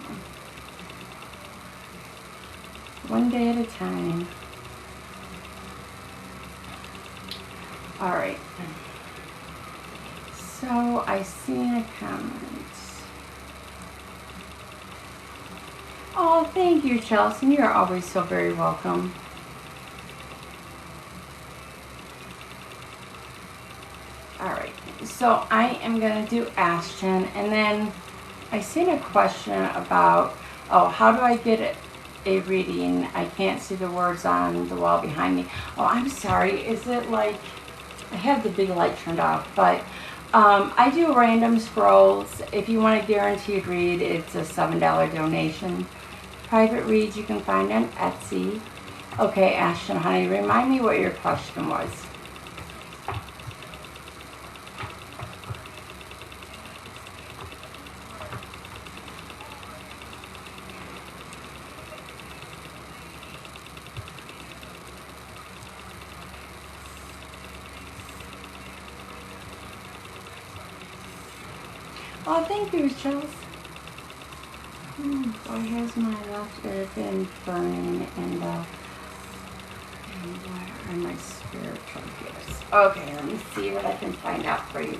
One day at a time. All right. So I seen a comment. Oh, thank you, Chelsea. You're always so very welcome. All right. So I am gonna do Ashton, and then I seen a question about, oh, how do I get a reading? I can't see the words on the wall behind me. Oh, I'm sorry. Is it like, I have the big light turned off, but I do random scrolls. If you want a guaranteed read, it's a $7 donation. Private reads you can find on Etsy. Okay, Ashton, honey, remind me what your question was. Oh, thank you, Chelsea. Why has my left ear been burning and why are my spiritual gifts? Okay, let me see what I can find out for you.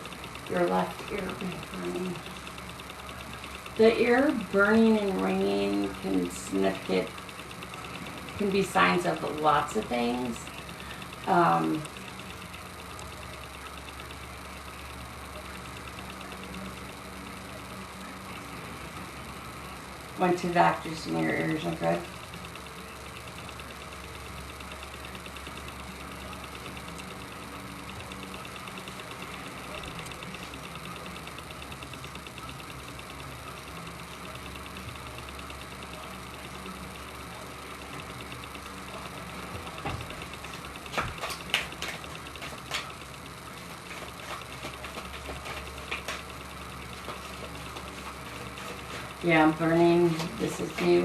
Your left ear been burning. The ear burning and ringing can be signs of lots of things. Went to the doctors and your ears are good. Yeah, I'm burning. This is you.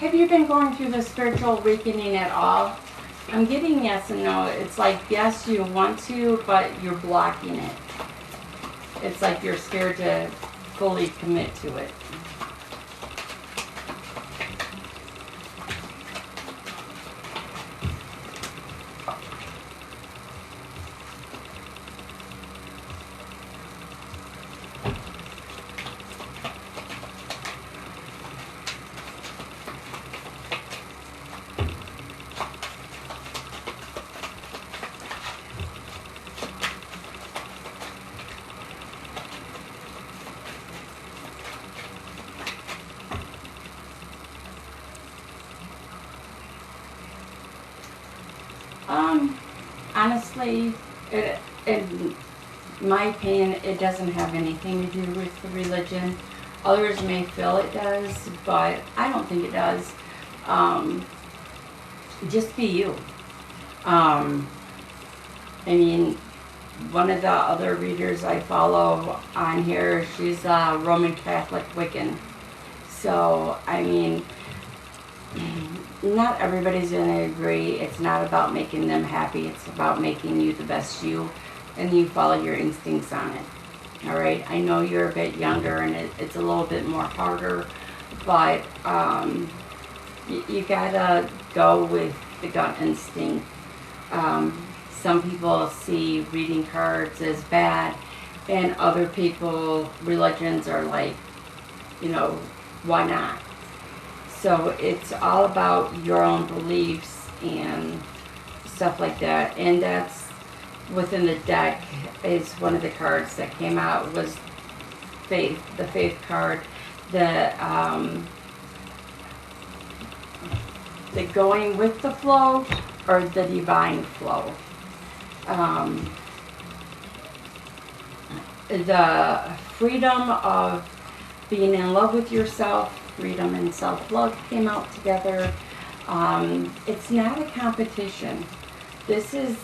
Have you been going through the spiritual awakening at all? I'm getting yes and no. It's like, yes, you want to, but you're blocking it. It's like you're scared to fully commit to it. honestly, in my opinion, it doesn't have anything to do with the religion. Others may feel it does, but I don't think it does. Just be you. I mean, one of the other readers I follow on here, she's a Roman Catholic Wiccan. So, I mean, not everybody's going to agree. It's not about making them happy. It's about making you the best you, and you follow your instincts on it. All right? I know you're a bit younger, and it's a little bit more harder, but you got to go with the gut instinct. Some people see reading cards as bad, and other people, religions are like, you know, why not? So it's all about your own beliefs and stuff like that. And that's within the deck is one of the cards that came out was faith, the faith card, the going with the flow or the divine flow. The freedom of being in love with yourself, freedom and self-love came out together. It's not a competition. This is,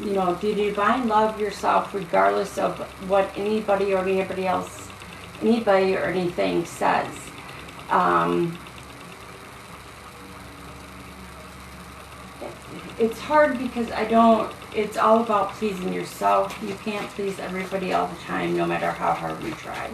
you know, the divine love yourself regardless of what anybody or anybody else, anybody or anything says. It's hard because it's all about pleasing yourself. You can't please everybody all the time, no matter how hard we try.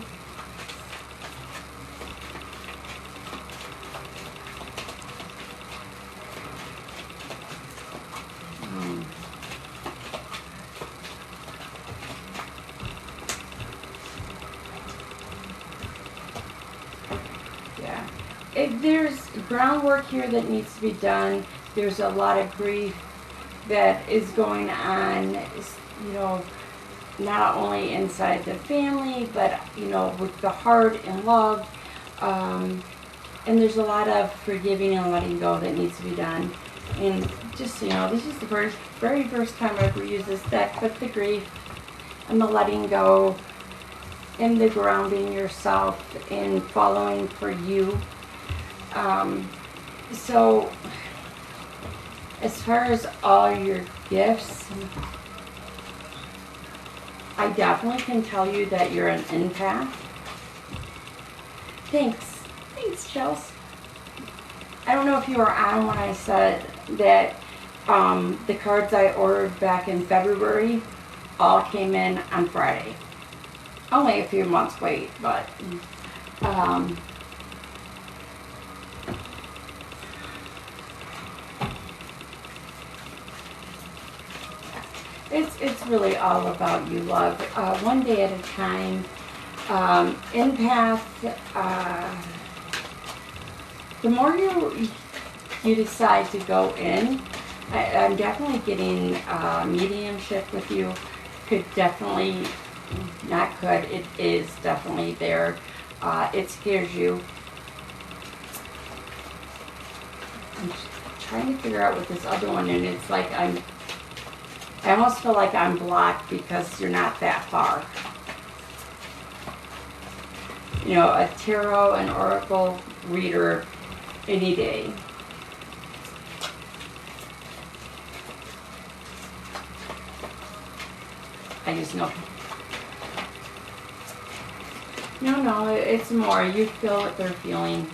Yeah. There's groundwork here that needs to be done. There's a lot of grief that is going on, you know, not only inside the family, but, you know, with the heart and love. And there's a lot of forgiving and letting go that needs to be done. And just, you know, this is the very first time I ever used this deck, but the grief and the letting go and the grounding yourself and following for you. So as far as all your gifts, I definitely can tell you that you're an empath. Thanks, Chelsea. I don't know if you were on when I said that the cards I ordered back in February all came in on Friday. Only a few months wait, but it's really all about you, love. One day at a time. Empath, the more you decide to go in, I'm definitely getting mediumship with you. Could definitely, not could, it is definitely there. It scares you. I'm trying to figure out what this other one, and it's like I almost feel like I'm blocked because you're not that far. You know, a tarot and oracle reader any day. I just know. No, it's more. You feel what they're feeling.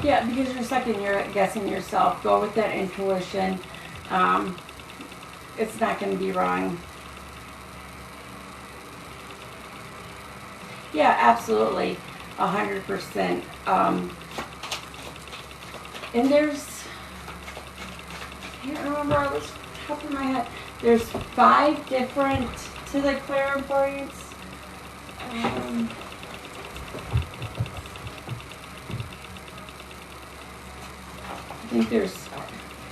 Yeah, because you're second, you're guessing yourself. Go with that intuition. It's not going to be wrong. Yeah, absolutely. 100%. And there's, I can't remember off the top of my head, there's 5 different to the clairvoyance. I think there's,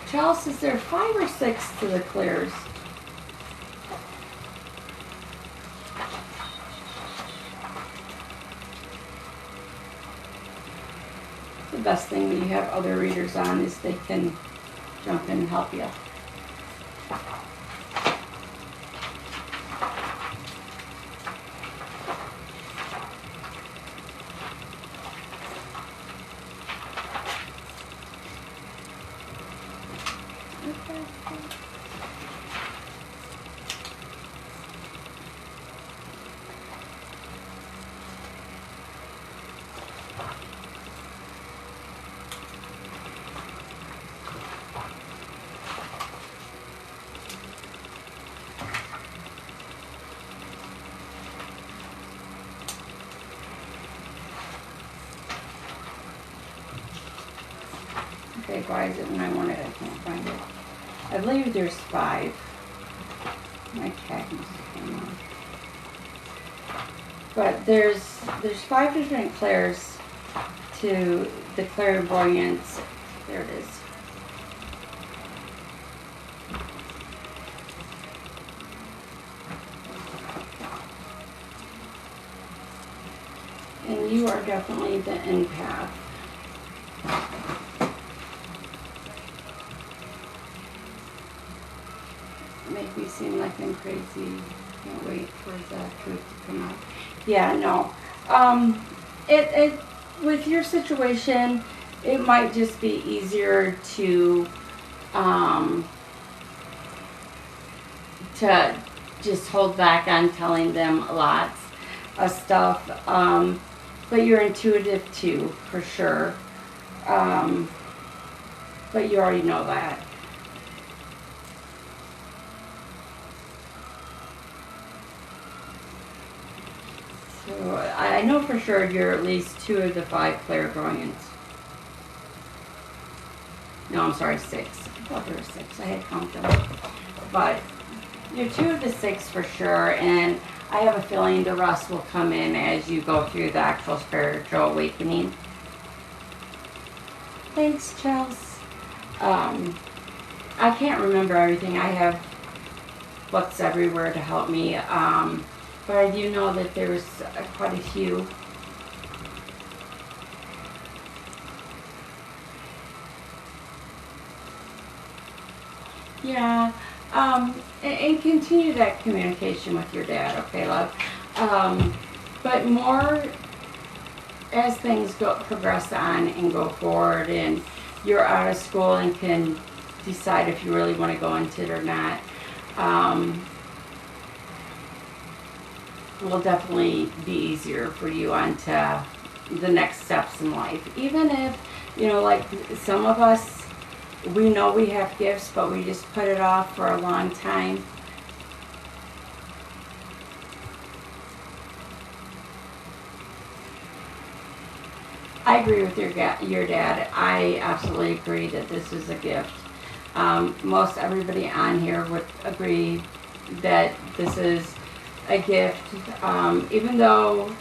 Chelsea, is there 5 or 6 to the clears? best thing when you have other readers on is they can jump in and help you. Okay, why is it when I want it, I can't find it? I believe there's 5. My tag must have came off. But there's 5 different clairs to the clairvoyance. There it is. And you are definitely the empath. Make me seem like I'm crazy. Can't wait for the truth to come out. Yeah, no. It with your situation, it might just be easier to just hold back on telling them lots of stuff. But you're intuitive too, for sure. But you already know that. So I know for sure you're at least 2 of the 5 clairvoyants. No, I'm sorry, 6. I thought there were 6. I had counted them. But you're 2 of the 6 for sure, and I have a feeling the rest will come in as you go through the actual spiritual awakening. Thanks, Chels. I can't remember everything. I have books everywhere to help me. But I do know that there's quite a few. Yeah, and continue that communication with your dad, okay, love? But more as things progress on and go forward, and you're out of school and can decide if you really want to go into it or not. Will definitely be easier for you onto the next steps in life. Even if, you know, like some of us, we know we have gifts, but we just put it off for a long time. I agree with your dad. I absolutely agree that this is a gift. Most everybody on here would agree that this is a gift, even though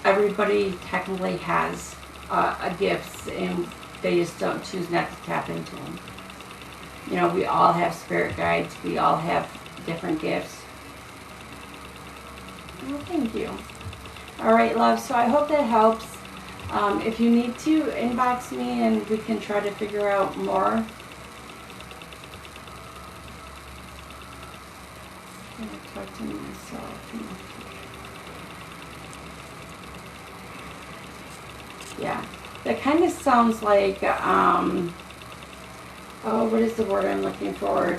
everybody technically has a gift and they just don't choose not to tap into them. You know, we all have spirit guides. We all have different gifts. Well, thank you. All right, love. So I hope that helps. If you need to, inbox me and we can try to figure out more. I'm going to talk to myself. Yeah, that kind of sounds like, oh, what is the word I'm looking for?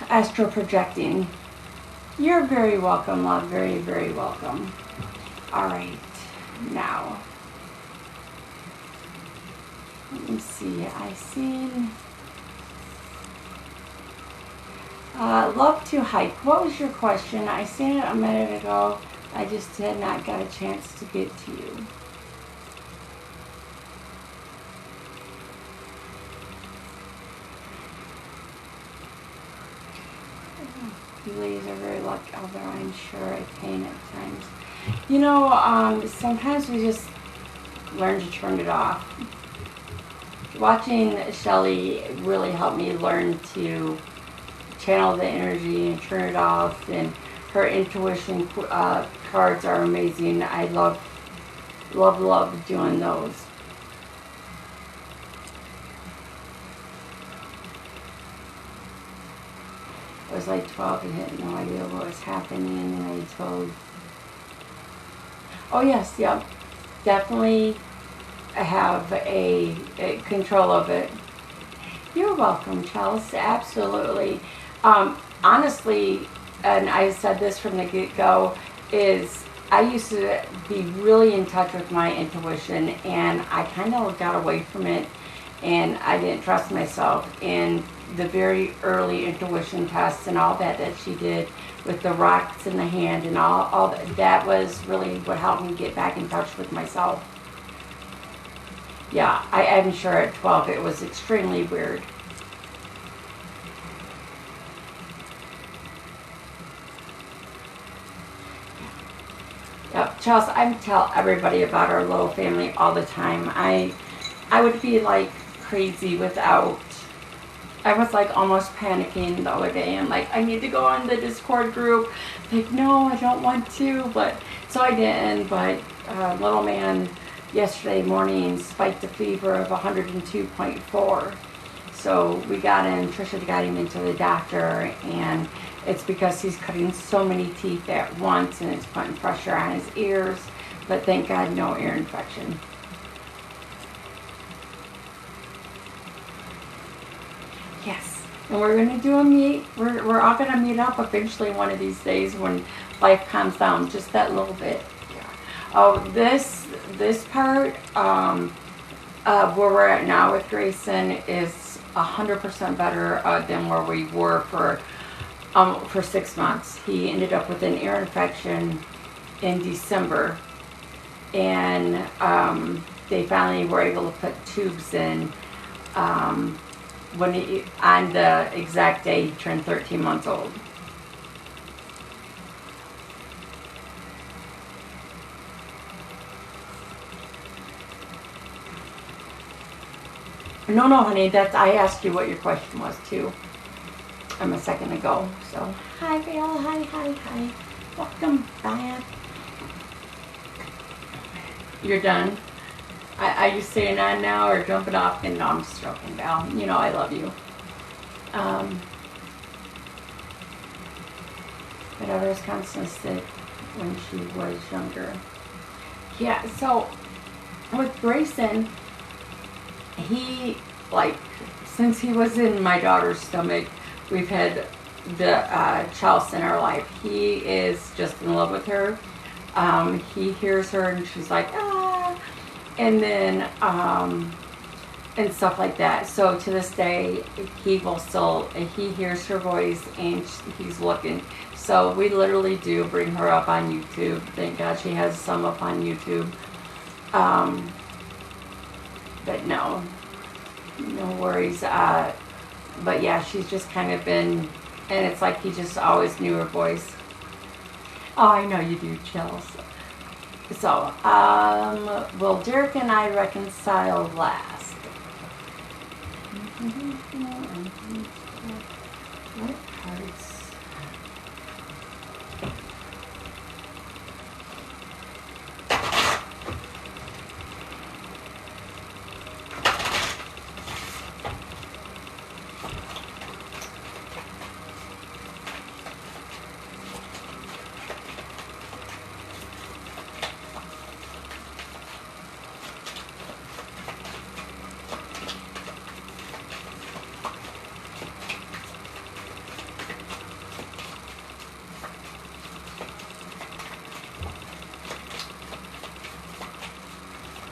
Astral projecting. You're very welcome, love. Very, very welcome. All right, now, let me see. I seen love to hike. What was your question? I seen it a minute ago. I just had not got a chance to get to you. You ladies are very lucky, although I'm sure I pain at times. You know, sometimes we just learn to turn it off. Watching Shelly really helped me learn to channel the energy and turn it off, and her intuition cards are amazing. I love doing those. I was like 12 and had no idea what was happening, and I told, oh yes, yep, definitely have a control of it. You're welcome, Chelsea, absolutely. Honestly, and I said this from the get-go, is I used to be really in touch with my intuition, and I kind of got away from it, and I didn't trust myself. And the very early intuition tests and all that she did with the rocks in the hand and all that was really what helped me get back in touch with myself. Yeah, I'm sure at 12 it was extremely weird. Yep, Chelsea, I tell everybody about our little family all the time. I would be like crazy without. I was like almost panicking the other day, and like I need to go on the Discord group. Like, no, I don't want to, but so I didn't. But little man yesterday morning spiked a fever of 102.4. So we got him. Trisha got him into the doctor, and it's because he's cutting so many teeth at once, and it's putting pressure on his ears. But thank God, no ear infection. Yes, and we're gonna do a meet. We're all gonna meet up eventually one of these days when life calms down just that little bit. Yeah. Oh, this part where we're at now with Grayson is 100% better than where we were for 6 months. He ended up with an ear infection in December, and they finally were able to put tubes in. When on the exact day he turned 13 months old. No, honey, I asked you what your question was too a second ago. So, hi, Bill, hi. Welcome back. You're done? Are you staying on now or jumping off? And no, I'm stroking Val. You know I love you. But I was constantly sick when she was younger. Yeah, so with Grayson, he, like, since he was in my daughter's stomach, we've had the Chelsea in our life. He is just in love with her. He hears her and she's like, ah. And then, and stuff like that. So to this day, he hears her voice and he's looking. So we literally do bring her up on YouTube. Thank God she has some up on YouTube. But no worries. But yeah, she's just kind of been, and it's like he just always knew her voice. Oh, I know you do, Chelsea. So, will Derek and I reconcile last? What cards?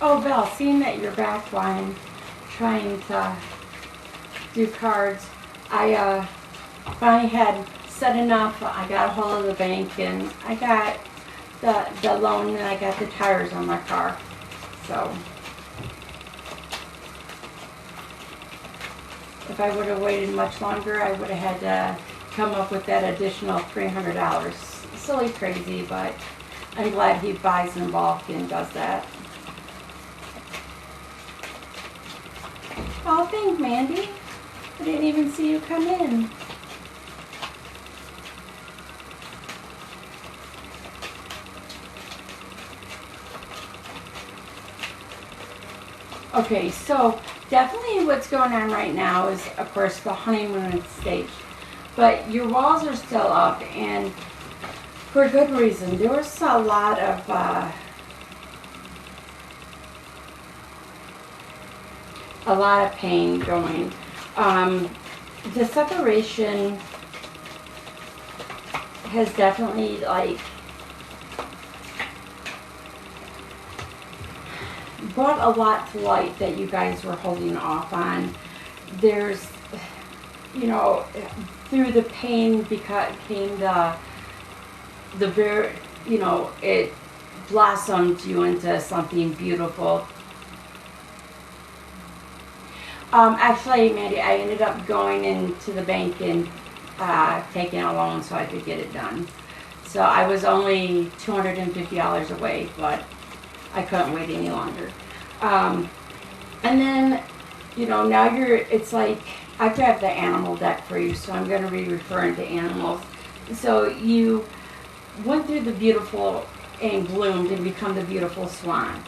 Oh, Val, seeing that you're back while I'm trying to do cards, I finally had set enough. I got a hold of the bank and I got the loan and I got the tires on my car. So if I would have waited much longer, I would have had to come up with that additional $300. Silly crazy, but I'm glad he buys in bulk and does that. Oh, thanks, Mandy. I didn't even see you come in. Okay, so definitely what's going on right now is, of course, the honeymoon stage. But your walls are still up, and for good reason. There was a lot of pain going. The separation has definitely like brought a lot to light that you guys were holding off on. There's, you know, through the pain came the very, you know, it blossomed you into something beautiful. Actually, Mandy, I ended up going into the bank and taking a loan so I could get it done. So I was only $250 away, but I couldn't wait any longer. And then, you know, now it's like, I grabbed the animal deck for you, so I'm going to be referring to animals. So you went through the beautiful and bloomed and become the beautiful swan.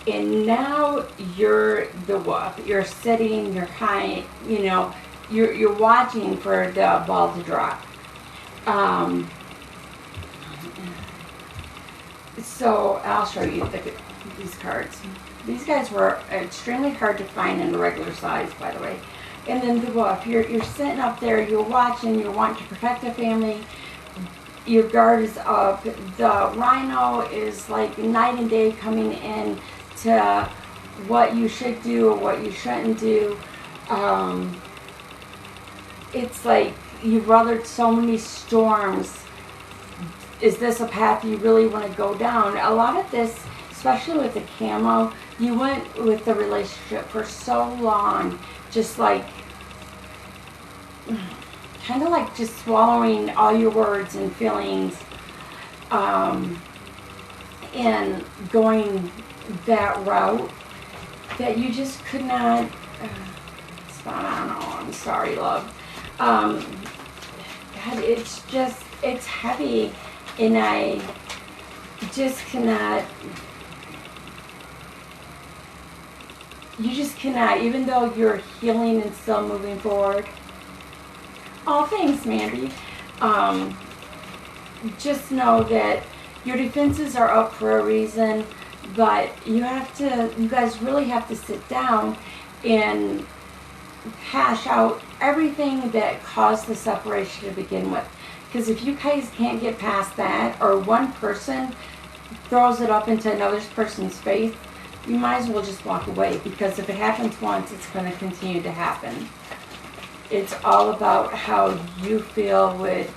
And now you're the wolf. You're sitting, you're high, you know, you're watching for the ball to drop. So I'll show you these cards. These guys were extremely hard to find in the regular size, by the way. And then the wolf, you're sitting up there, you're watching, you're wanting to protect the family. Your guard is up. The rhino is like night and day coming in to what you should do or what you shouldn't do. It's like you've weathered so many storms. Is this a path you really want to go down? A lot of this, especially with the camo, you went with the relationship for so long, just like, kind of like just swallowing all your words and feelings, and going that route that you just could not, I'm sorry, love. God, it's heavy, and I just cannot, even though you're healing and still moving forward. Oh, thanks, Mandy. Just know that your defenses are up for a reason, but you guys really have to sit down and hash out everything that caused the separation to begin with. Because if you guys can't get past that, or one person throws it up into another person's face, you might as well just walk away, because if it happens once, it's going to continue to happen. It's all about how you feel with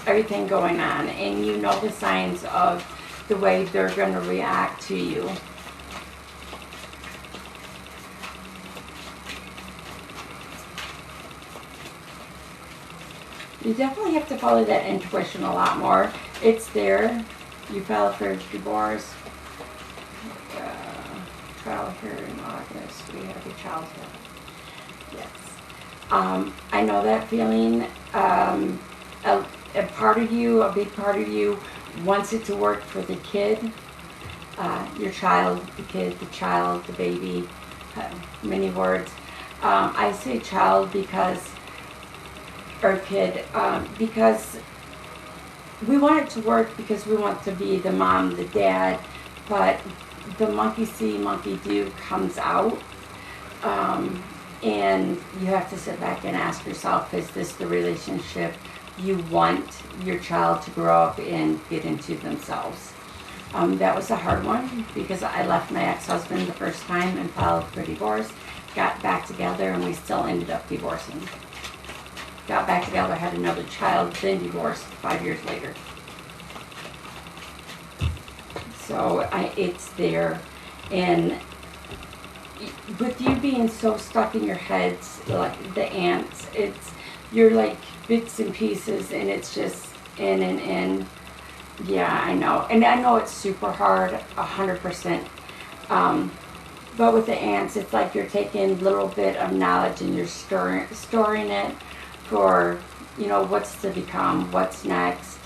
everything going on, and you know the signs of the way they're going to react to you. You definitely have to follow that intuition a lot more. It's there. You filed for divorce. Trial here in August. We have your child here. Yes. I know that feeling. A part of you, a big part of you, wants it to work for the kid. Your child, the kid, the child, the baby. Many words. I say child because, or kid, because we want it to work, because we want to be the mom, the dad, but the monkey see, monkey do comes out, and you have to sit back and ask yourself, is this the relationship you want your child to grow up and get into themselves? That was a hard one, because I left my ex-husband the first time and filed for divorce, got back together, and we still ended up divorcing. Got back together, had another child, then divorced 5 years later. So it's there, and with you being so stuck in your heads, like the ants, you're like bits and pieces, and it's just in and in. Yeah, I know, and I know it's super hard, 100%. But with the ants, it's like you're taking a little bit of knowledge and you're storing it for, you know, what's to become, what's next,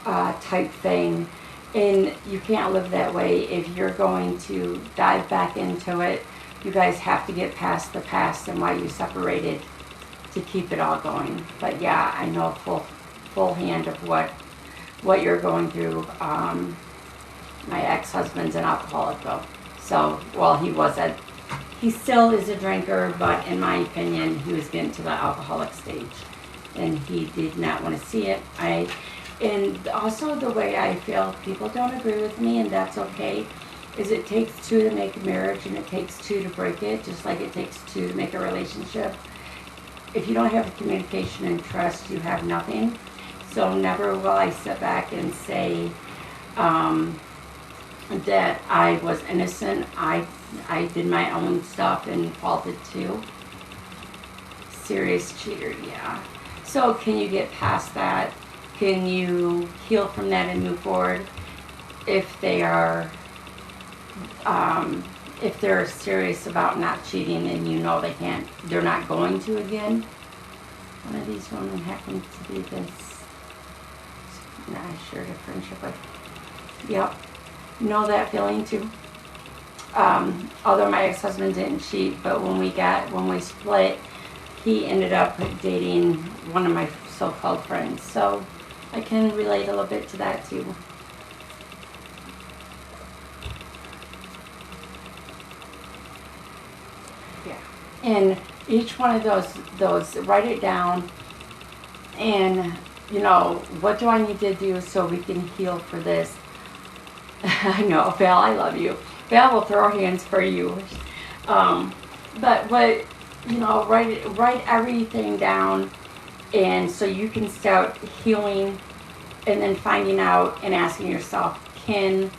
type thing. And you can't live that way. If you're going to dive back into it, you guys have to get past the past and why you separated to keep it all going. But yeah, I know full hand of what you're going through. My ex-husband's an alcoholic though. So, well, he still is a drinker, but in my opinion, he was getting to the alcoholic stage. And he did not want to see it. And also the way I feel, people don't agree with me, and that's okay, is it takes two to make a marriage, and it takes two to break it, just like it takes two to make a relationship. If you don't have communication and trust, you have nothing. So never will I sit back and say that I was innocent. I did my own stuff and faulted too. Serious cheater, yeah. So can you get past that? Can you heal from that and move forward? If they're serious about not cheating and you know they're not going to again. One of these women happened to be this. I shared a friendship with. Yep. Know that feeling too. Although my ex-husband didn't cheat, but when we split, he ended up dating one of my so-called friends. So I can relate a little bit to that too. Yeah. And each one of those, write it down. And what do I need to do so we can heal for this? I know, Val, I love you. Val will throw her hands for you. But write everything down, and so you can start healing, and then finding out and asking yourself, can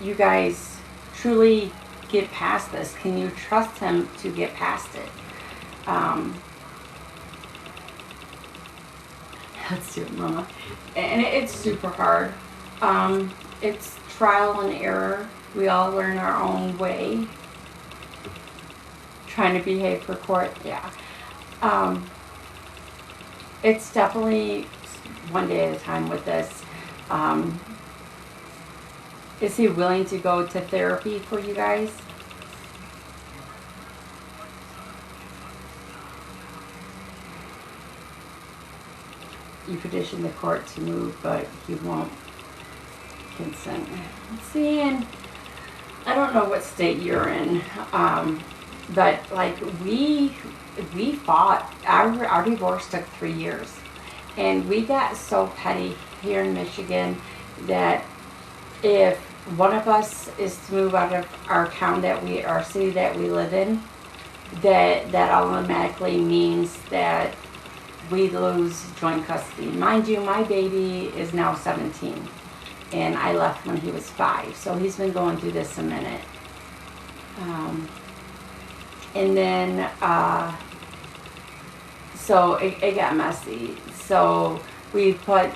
you guys truly get past this? Can you trust him to get past it? Let's do it, Mama. And it's super hard. It's trial and error. We all learn our own way. Trying to behave for court, yeah. It's definitely one day at a time with this. Is he willing to go to therapy for you guys? You petition the court to move, but he won't consent. See, and I don't know what state you're in, but like we fought. Our divorce took 3 years, and we got so petty here in Michigan that if one of us is to move out of our city that we live in, that automatically means that we lose joint custody. Mind you, my baby is now 17, and I left when he was 5, so he's been going through this a minute. And then, so it got messy. So we put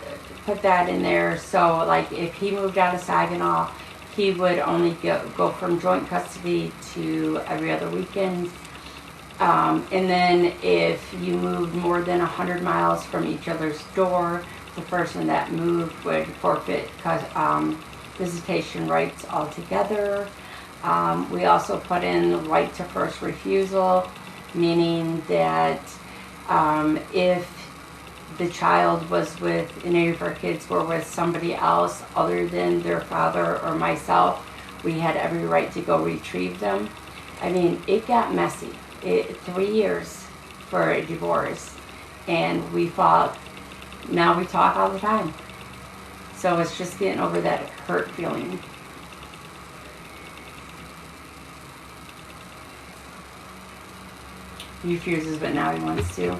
that in there. So like if he moved out of Saginaw, he would only go from joint custody to every other weekend. And then if you moved more than 100 miles from each other's door, the person that moved would forfeit visitation rights altogether. We also put in the right to first refusal, meaning that if the child was with, any of our kids were with somebody else other than their father or myself, we had every right to go retrieve them. I mean, it got messy. 3 years for a divorce, and we fought. Now we talk all the time. So it's just getting over that hurt feeling. He refuses, but now he wants to.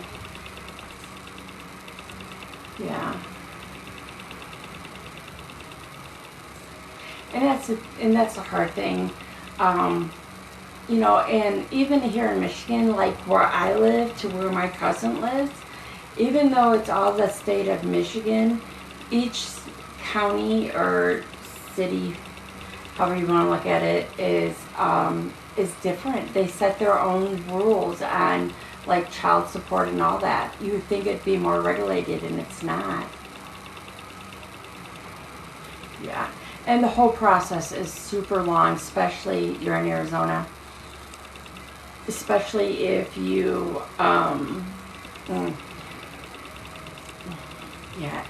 Yeah. And that's a hard thing. And even here in Michigan, like where I live to where my cousin lives, even though it's all the state of Michigan, each county or city, however you want to look at it, is different. They set their own rules on like child support and all that. You would think it'd be more regulated, and it's not. Yeah. And the whole process is super long, especially you're in Arizona. Especially if you, yeah,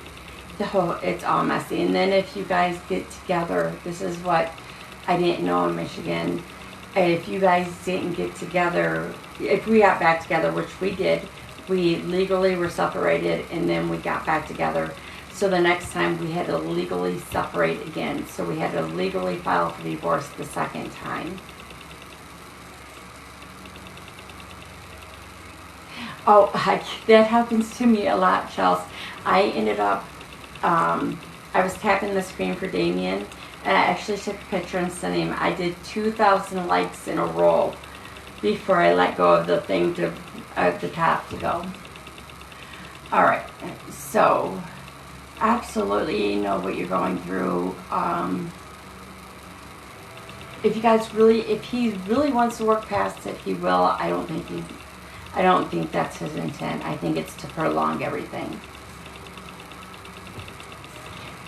it's all messy. And then if you guys get together, this is what I didn't know in Michigan. If you guys didn't get together, if we got back together, which we did, we legally were separated and then we got back together. So the next time we had to legally separate again. So we had to legally file for divorce the second time. Oh, that happens to me a lot, Chelsea. I ended up, I was tapping the screen for Damien, and I actually took a picture and sent him. I did 2,000 likes in a row before I let go of the thing to the top to go. All right, so absolutely know what you're going through. If you guys really, if he really wants to work past it, he will. I don't think that's his intent. I think it's to prolong everything.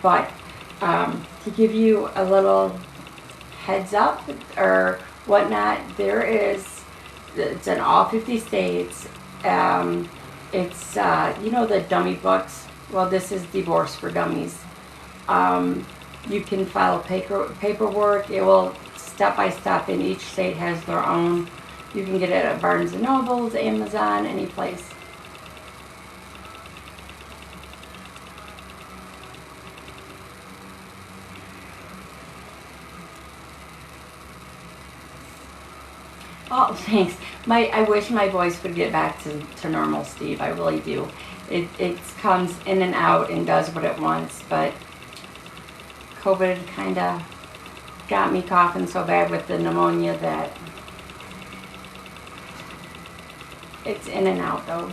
But to give you a little heads up or whatnot, it's in all 50 states. It's, the dummy books. Well, this is Divorce for Dummies. You can file paperwork. It will step by step, and each state has their own. You can get it at Barnes & Nobles, Amazon, any place. Oh, thanks. I wish my voice would get back to normal, Steve. I really do. It comes in and out and does what it wants, but COVID kind of got me coughing so bad with the pneumonia that it's in and out though.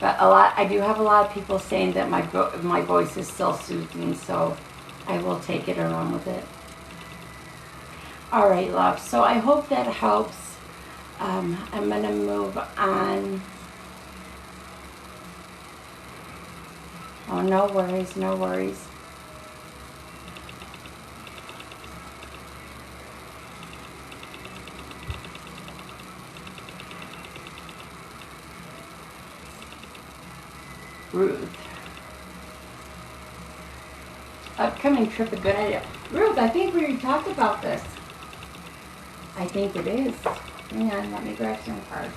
But I do have a lot of people saying that my voice is still soothing, so I will take it and run with it. All right, love. So I hope that helps. I'm gonna move on. Oh, no worries, no worries. Ruth. Upcoming trip, a good idea. Ruth, I think we already talked about this. I think it is. Hang on, let me grab some cards.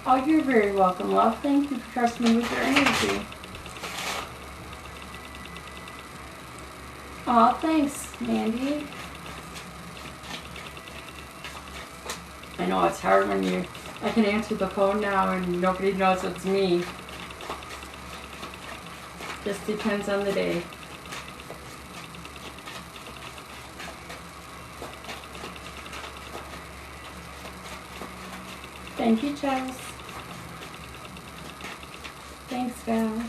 Oh, you're very welcome, love. Thank you for trusting me with your energy. Oh, thanks, Mandy. I know it's hard when I can answer the phone now and nobody knows it's me. Just depends on the day. Thank you, Chels. Thanks, Val.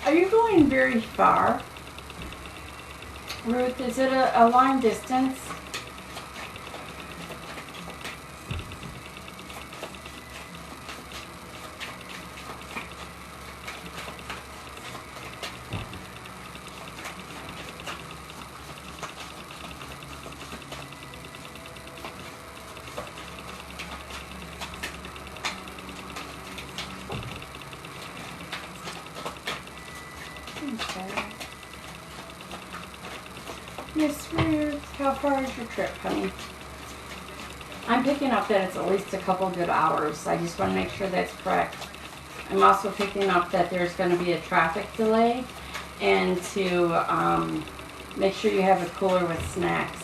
Are you going very far? Ruth, is it a long distance? Okay. Miss Ruth, how far is your trip, honey? I'm picking up that it's at least a couple good hours. I just want to make sure that's correct. I'm also picking up that there's going to be a traffic delay and to make sure you have a cooler with snacks.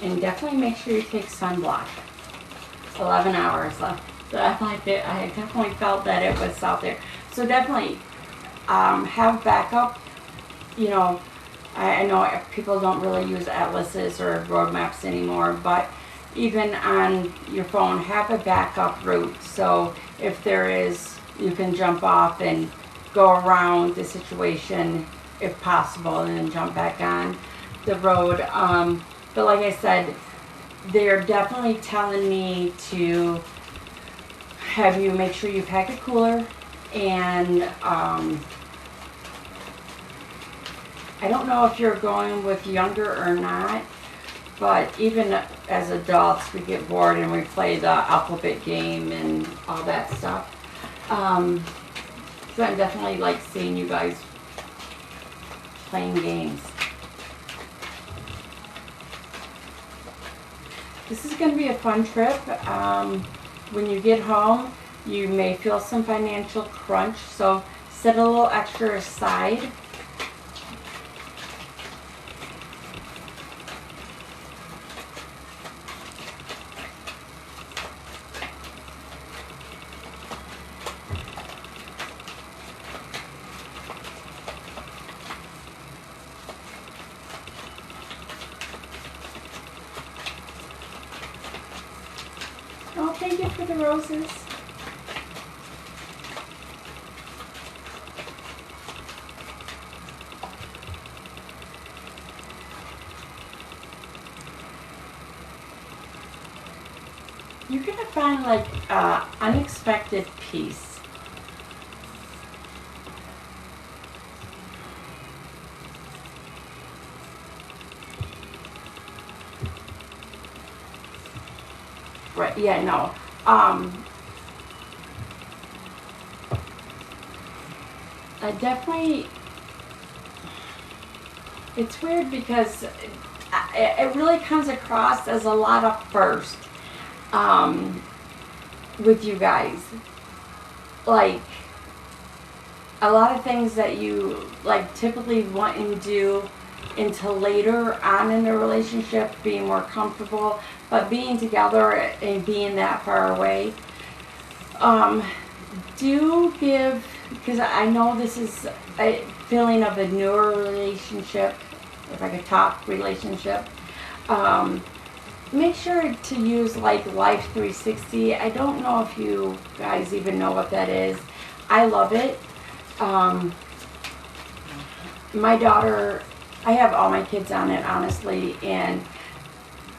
And definitely make sure you take sunblock. 11 hours left. So I definitely felt that it was out there. So definitely have backup. You know, I know people don't really use atlases or road maps anymore, but even on your phone, have a backup route. So if there is, you can jump off and go around the situation if possible, and then jump back on the road. But like I said, they're definitely telling me to have you make sure you pack a cooler, and I don't know if you're going with younger or not, but even as adults we get bored and we play the alphabet game and all that stuff. So I definitely like seeing you guys playing games. This is going to be a fun trip. When you get home, you may feel some financial crunch, so set a little extra aside. Oh, thank you for the roses. You're going to find like unexpected peace. Right, yeah, no. I definitely, it's weird because it really comes across as a lot of first with you guys. Like, a lot of things that you like typically want to do into later on in the relationship, being more comfortable, but being together and being that far away. Do give, because I know this is a feeling of a newer relationship, if I could talk relationship. Make sure to use like Life 360. I don't know if you guys even know what that is. I love it. My daughter, I have all my kids on it, honestly, and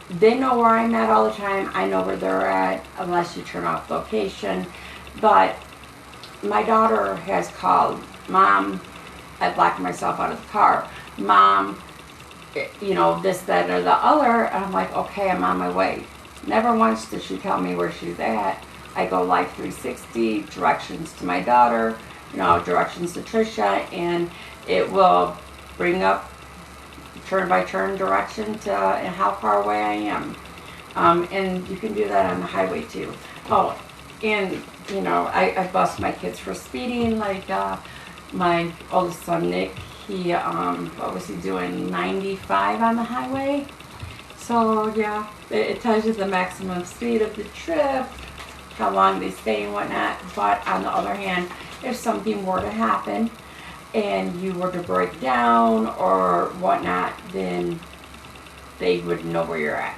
they know where I'm at all the time. I know where they're at, unless you turn off location. But my daughter has called, Mom, I blocked myself out of the car. Mom, you know, this, that, or the other. And I'm like, okay, I'm on my way. Never once does she tell me where she's at. I go Life 360, directions to my daughter, you know, directions to Trisha, and it will bring up turn by turn direction to and how far away I am. And you can do that on the highway too. Oh, and you know, I bust my kids for speeding. Like my oldest son Nick, he what was he doing, 95 on the highway. So yeah, it tells you the maximum speed of the trip, how long they stay and whatnot. But on the other hand, if something were to happen and you were to break down or whatnot, then they would know where you're at.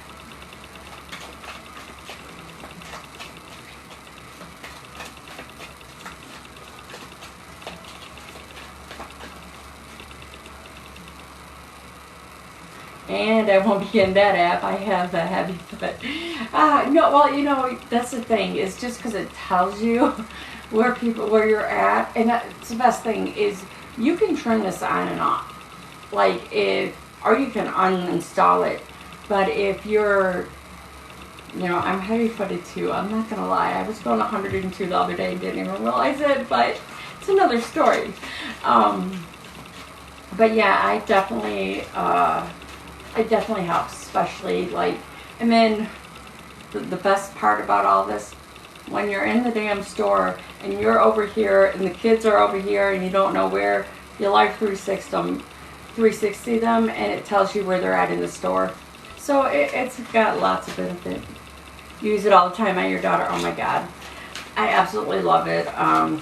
And I won't be getting that app. I have the heavy foot. No, well, you know, that's the thing. It's just because it tells you where you're at, and that's the best thing is you can turn this on and off. Like or you can uninstall it. But if you're, you know, I'm heavy footed too. I'm not gonna lie. I was going 102 the other day and didn't even realize it. But it's another story. But yeah, I definitely. It definitely helps, especially like, and then the best part about all this, when you're in the damn store and you're over here and the kids are over here and you don't know where, you Life 360 them, and it tells you where they're at in the store. So So it's got lots of benefit. Use it all the time on your daughter. Oh my God. I absolutely love it.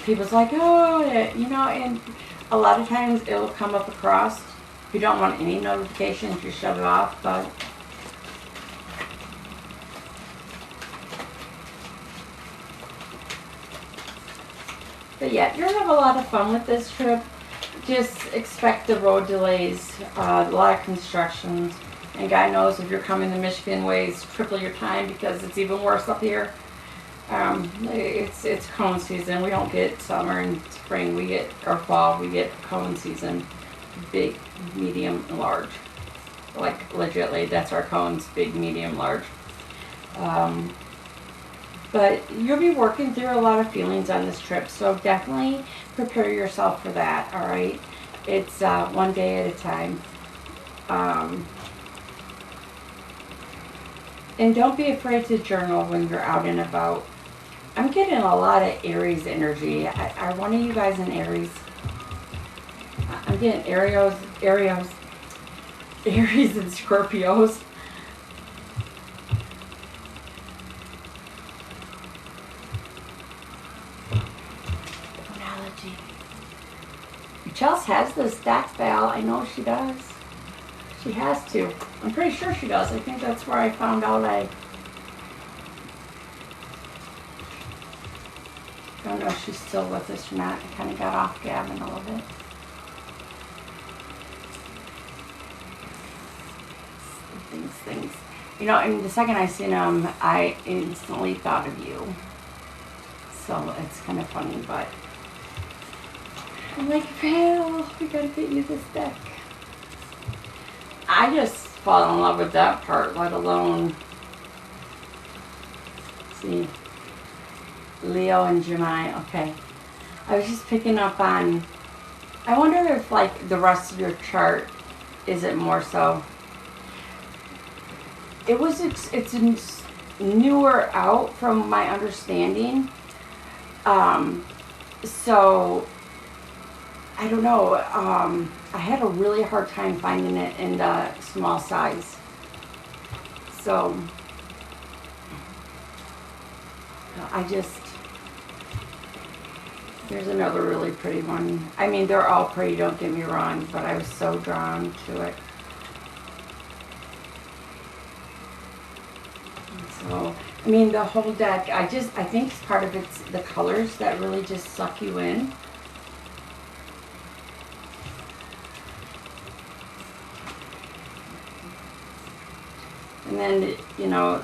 People's like, oh, you know, and a lot of times it'll come up across. If you don't want any notifications, you shut it off, but yeah, you're gonna have a lot of fun with this trip. Just expect the road delays, a lot of constructions, and God knows if you're coming the Michigan way, it's triple your time because it's even worse up here. It's cone season. We don't get summer and spring. We get, or fall, we get cone season. Big, medium, and large. Like legitly, that's our cones, big, medium, large. But you'll be working through a lot of feelings on this trip, so definitely prepare yourself for that, all right? It's one day at a time. And don't be afraid to journal when you're out and about. I'm getting a lot of Aries energy. Are one of you guys in Aries? I'm getting Aries and Scorpios. Analogy. Chelsea has the stack bell. I know she does. She has to. I'm pretty sure she does. I think that's where I found out I don't know if she's still with us or not. I kind of got off Gavin a little bit. Things. You know, and the second I seen him, I instantly thought of you. So it's kind of funny, but I'm like, Val, we gotta get you this deck. I just fall in love with that part, let alone, see, Leo and Gemini. Okay, I was just picking up on, I wonder if like the rest of your chart, is it more so? It's newer out from my understanding. So I don't know. I had a really hard time finding it in the small size. So there's another really pretty one. I mean, they're all pretty, don't get me wrong, but I was so drawn to it. So, I mean, the whole deck, I think part of it's the colors that really just suck you in. And then, you know,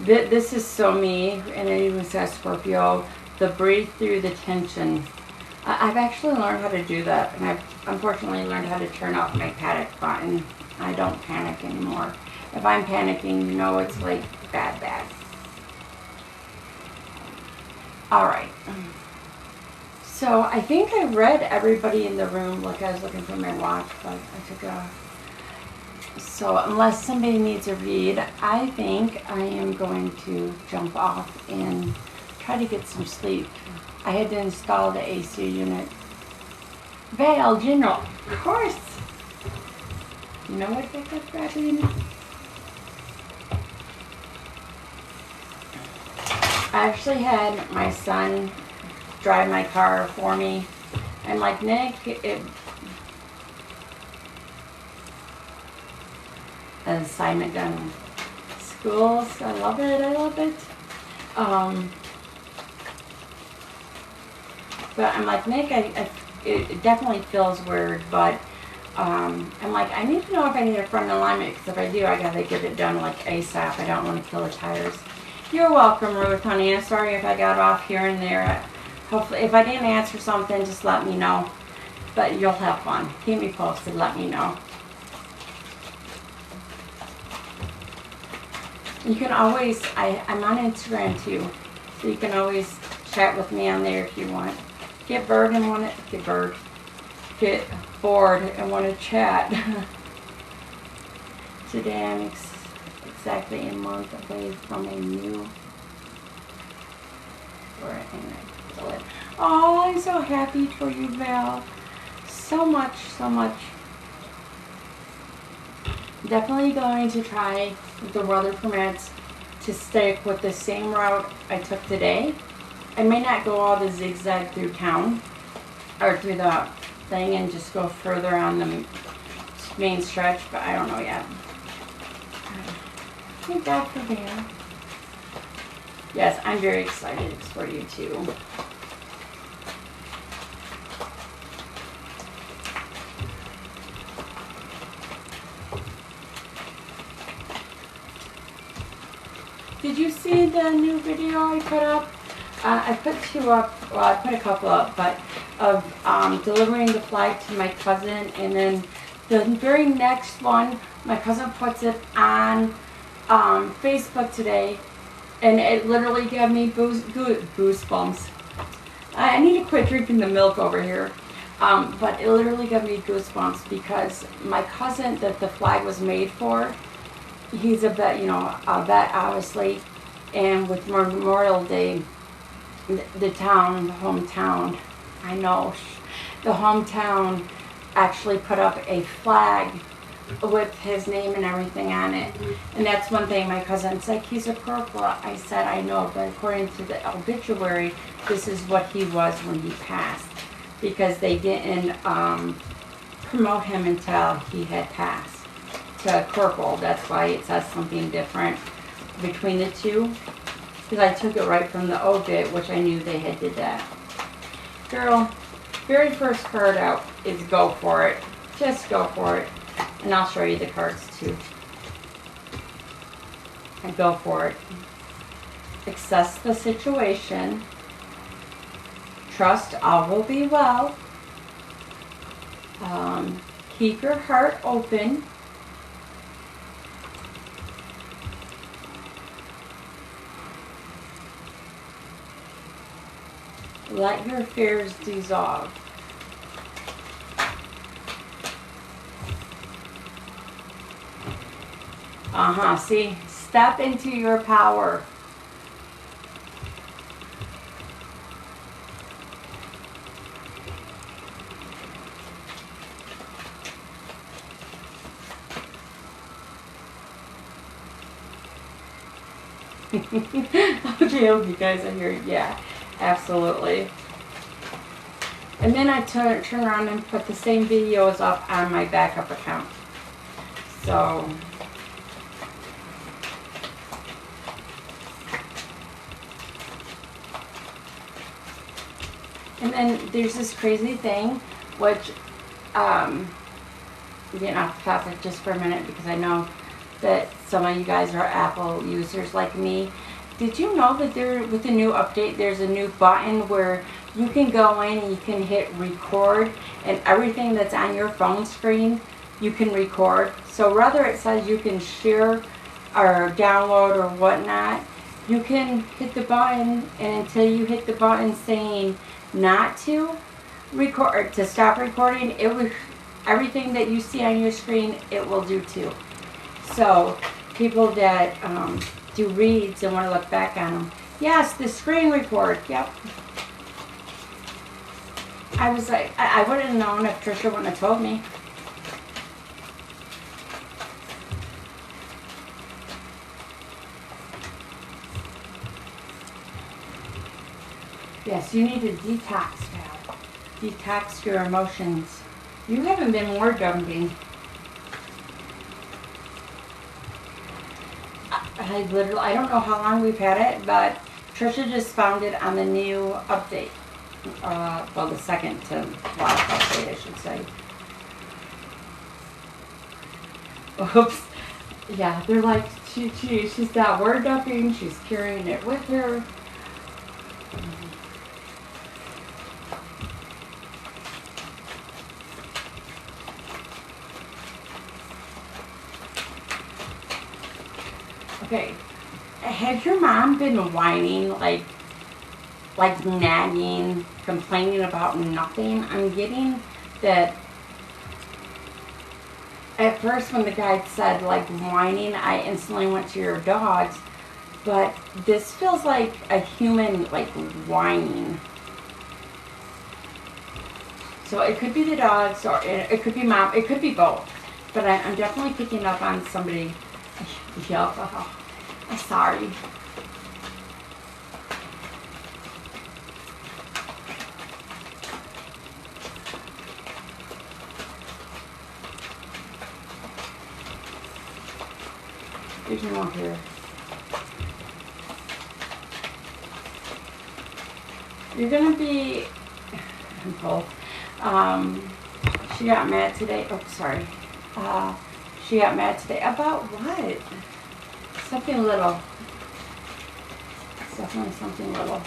this is so me, and it even says Scorpio, the breathe through the tension. I've actually learned how to do that, and I've unfortunately learned how to turn off my panic button. I don't panic anymore. If I'm panicking, you know, it's like bad. All right. So I think I read everybody in the room. Like, I was looking for my watch, but I took it off. So unless somebody needs a read, I think I am going to jump off and try to get some sleep. I had to install the AC unit. Val, General, of course. You know what that got grabbing? I actually had my son drive my car for me. I'm like, Nick, an assignment done. Schools, I love it. But I'm like, Nick, it definitely feels weird, but I'm like, I need to know if I need a front alignment, because if I do, I gotta get it done like ASAP. I don't want to kill the tires. You're welcome, Ruth, honey. I'm sorry if I got off here and there. Hopefully, if I didn't answer something, just let me know. But you'll have fun. Keep me posted. Let me know. You can always, I'm on Instagram too, so you can always chat with me on there if you want. Get bored and want to chat. Today I'm exactly a month away from a new. Oh, I'm so happy for you, Val. So much. Definitely going to try, if the weather permits, to stick with the same route I took today. I may not go all the zigzag through town or through the thing and just go further on the main stretch, but I don't know yet. Thank God for there. Yes, I'm very excited for you too. Did you see the new video I put up? I put 2 up, well I put a couple up, but of delivering the flag to my cousin, and then the very next one, my cousin puts it on Facebook today, and it literally gave me goosebumps. I need to quit drinking the milk over here, but it literally gave me goosebumps because my cousin that the flag was made for, he's a vet, you know, a vet obviously, and with Memorial Day, the town, the hometown, I know, the hometown actually put up a flag with his name and everything on it. And that's one thing my cousin's like, he's a corporal. I said, I know, but according to the obituary, this is what he was when he passed. Because they didn't promote him until he had passed to corporal. That's why it says something different between the two. Because I took it right from the obit, which I knew they had did that. Girl, very first card out is go for it. Just go for it. And I'll show you the cards too. And go for it. Assess the situation. Trust all will be well. Keep your heart open. Let your fears dissolve. See? Step into your power. Okay, hope you guys are here. Yeah, absolutely. And then I turn around and put the same videos up on my backup account. So, and then there's this crazy thing, which, getting off topic just for a minute because I know that some of you guys are Apple users like me. Did you know that there, with the new update, there's a new button where you can go in and you can hit record, and everything that's on your phone screen, you can record. So whether it says you can share or download or whatnot, you can hit the button, and until you hit the button saying not to record, to stop recording, it will, everything that you see on your screen, it will do too. So people that do reads and want to look back on them, yes, the screen record, yep. I was like, I wouldn't have known if Trisha wouldn't have told me. Yes, you need to detox now. Detox your emotions. You haven't been word dumping. I literally, I don't know how long we've had it, but Trisha just found it on the new update. Well, the second to last update, I should say. Oops. Yeah, they're like, she's not word dumping, she's carrying it with her. Okay, has your mom been whining, like nagging, complaining about nothing? I'm getting that. At first when the guy said like whining, I instantly went to your dogs, but this feels like a human like whining. So it could be the dogs, or it could be mom, it could be both. But I'm definitely picking up on somebody. Yep. I'm sorry. There's no one here. You're gonna be both. She got mad today. Oh, sorry. She got mad today about what? Something little. It's definitely something little.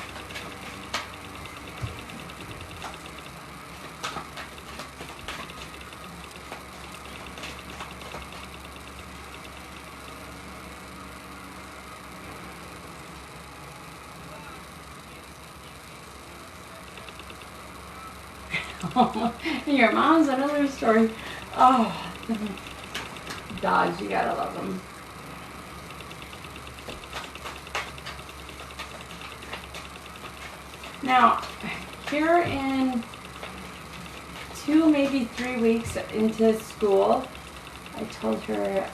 Your mom's another story. Oh, dogs, you gotta love them. Now, here in 2, maybe 3 weeks into school, I told her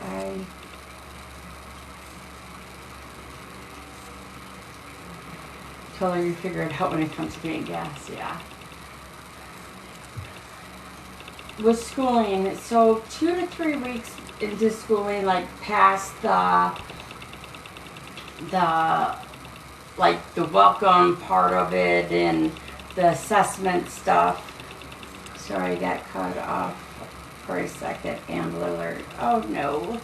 you figure it out when it comes to getting gas, yeah. With schooling, so 2 to 3 weeks into schooling, like past the welcome part of it and the assessment stuff. Sorry, I got cut off for a second. Amber alert. Oh no.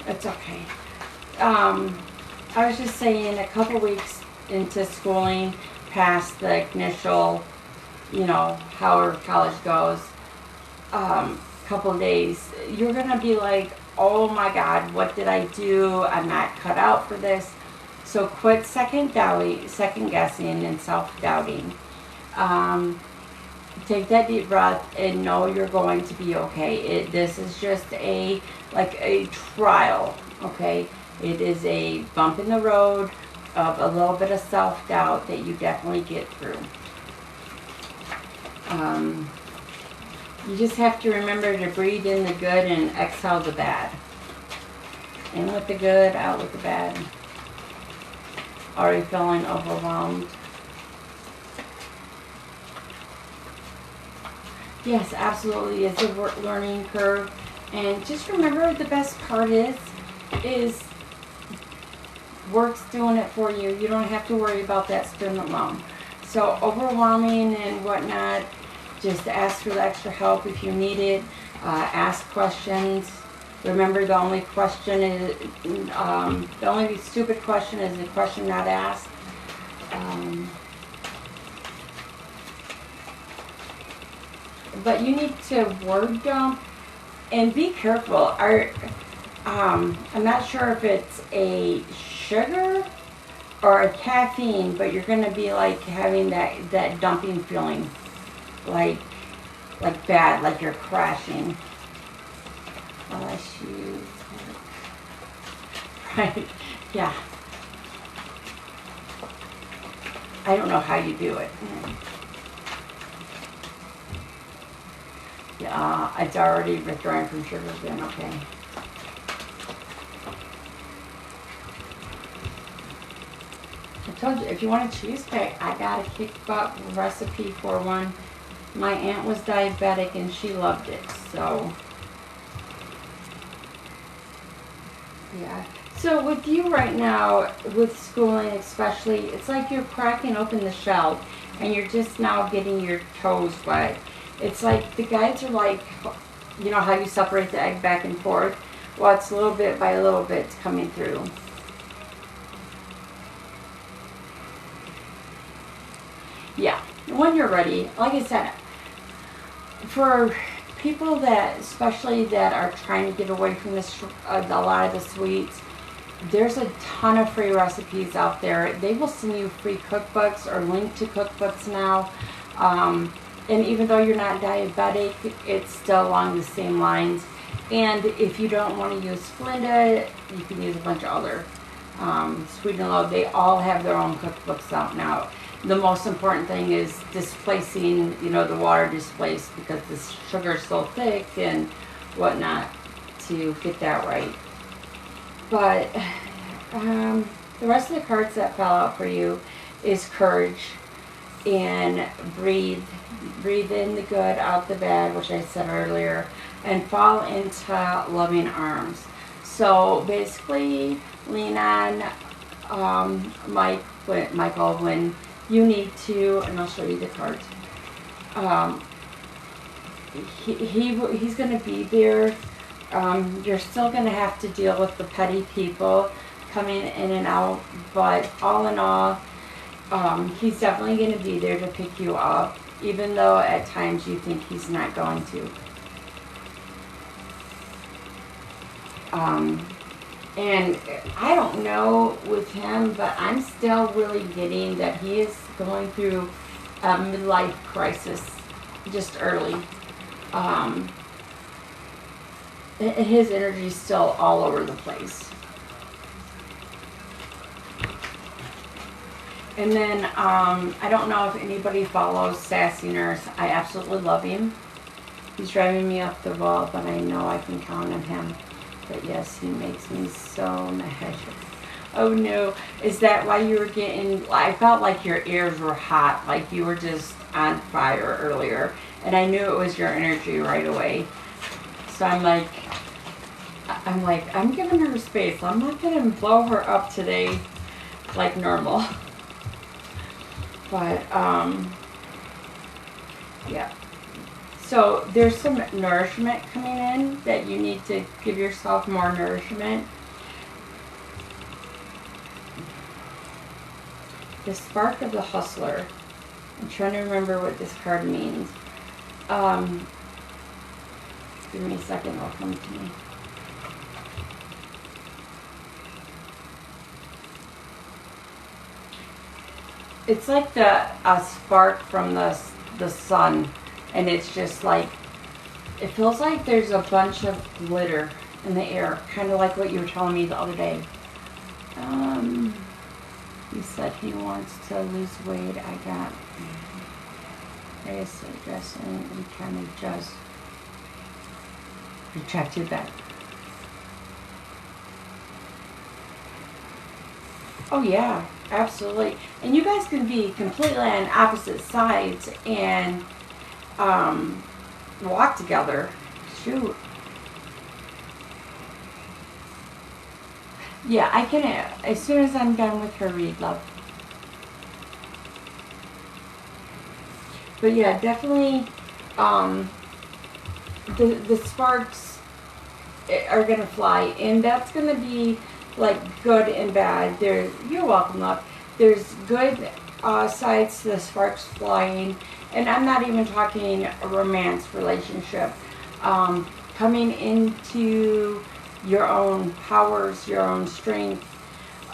It's okay. I was just saying, a couple weeks into schooling, past the initial, how our college goes, couple days, you're gonna be like, oh my God, what did I do? I'm not cut out for this. So quit second guessing and self-doubting. Take that deep breath and know you're going to be okay. This is just a trial, okay? It is a bump in the road of a little bit of self-doubt that you definitely get through. You just have to remember to breathe in the good and exhale the bad. In with the good, out with the bad. Are you feeling overwhelmed? Yes, absolutely. It's a learning curve. And just remember, the best part is work's doing it for you. You don't have to worry about that student loan. So overwhelming and whatnot, just ask for the extra help if you need it. Ask questions. Remember, the only question is, the only stupid question is the question not asked. But you need to word dump and be careful. I'm not sure if it's a sugar or a caffeine, but you're going to be like having that dumping feeling, like bad, like you're crashing. Unless you, right? Yeah. I don't know how you do it. Yeah, it's already withdrawing from sugar then, okay. I told you, if you want a cheesecake, I got a kickbutt recipe for one. My aunt was diabetic and she loved it, so. Yeah. So with you right now, with schooling especially, it's like you're cracking open the shell and you're just now getting your toes wet. It's like the guides are like, you know how you separate the egg back and forth? Well, it's little bit by little bit coming through. Yeah, when you're ready, like I said, for people that, especially that are trying to get away from this, a lot of the sweets, there's a ton of free recipes out there. They will send you free cookbooks or link to cookbooks now. And even though you're not diabetic, it's still along the same lines. And if you don't want to use Splenda, you can use a bunch of other Sweet and Low. They all have their own cookbooks out now. the most important thing is displacing, you know, the water displaced because the sugar's so thick and whatnot to get that right. But the rest of the cards that fell out for you is courage and breathe. Breathe in the good, out the bad, which I said earlier, and fall into loving arms. So basically, lean on Michael when you need to, and I'll show you the cards. He's going to be there. You're still going to have to deal with the petty people coming in and out, but all in all, he's definitely going to be there to pick you up, even though at times you think he's not going to. And I don't know with him, but I'm still really getting that he is going through a midlife crisis just early. His energy is still all over the place. And then, I don't know if anybody follows Sassy Nurse. I absolutely love him. He's driving me up the wall, but I know I can count on him. But yes, he makes me so mad. Oh no, is that why you were getting, I felt like your ears were hot, like you were just on fire earlier. And I knew it was your energy right away. So I'm giving her space. I'm not going to blow her up today like normal. But, yeah. So there's some nourishment coming in that you need to give yourself more nourishment. The spark of the hustler. I'm trying to remember what this card means. Give me a second, it'll come to me. It's like a spark from the sun, and it's just like, it feels like there's a bunch of glitter in the air, kind of like what you were telling me the other day. He said he wants to lose weight. I got dressing and kind of just rejected that. Oh yeah, absolutely. And you guys can be completely on opposite sides and walk together. Shoot. Yeah, I can, as soon as I'm done with her read, love. But yeah, definitely, the sparks are going to fly, and that's going to be like good and bad. You're welcome, love. There's good sides to the sparks flying, and I'm not even talking a romance relationship. Coming into your own powers, your own strength.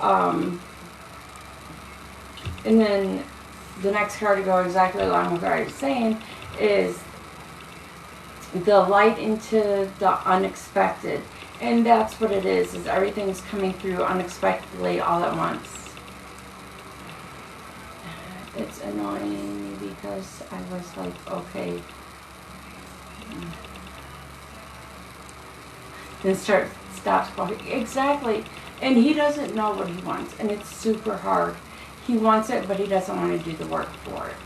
And then the next card to go exactly along with what I was saying is the light into the unexpected. And that's what it is everything's coming through unexpectedly all at once. It's annoying me because I was like, okay. Then stops talking. Exactly. And he doesn't know what he wants. And it's super hard. He wants it, but he doesn't want to do the work for it.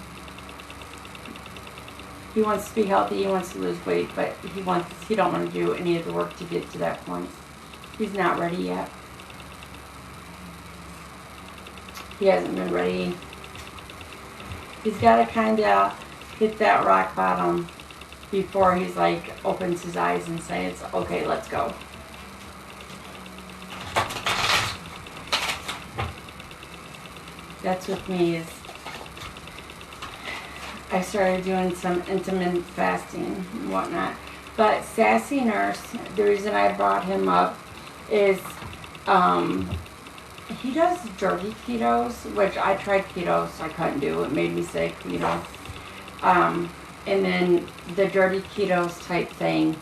He wants to be healthy, he wants to lose weight, but he don't want to do any of the work to get to that point. He's not ready yet. He hasn't been ready. He's got to kind of hit that rock bottom before he's like opens his eyes and says, okay, let's go. That's with me is I started doing some intermittent fasting and whatnot. But Sassy Nurse, the reason I brought him up is he does dirty ketos, which I tried ketos, I couldn't do. It made me sick, you know. And then the dirty ketos type thing.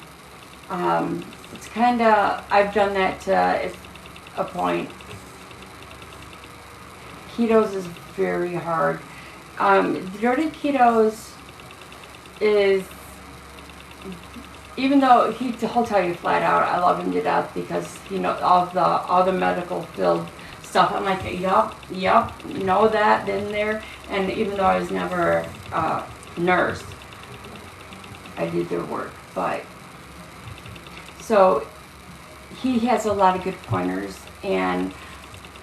It's kind of, I've done that to a point. Ketos is very hard. Dirty Ketos is, even though he'll tell you flat out, I love him to death because all the medical field stuff. I'm like, yup, know that, been there. And even though I was never a nurse, I did their work. But so he has a lot of good pointers, and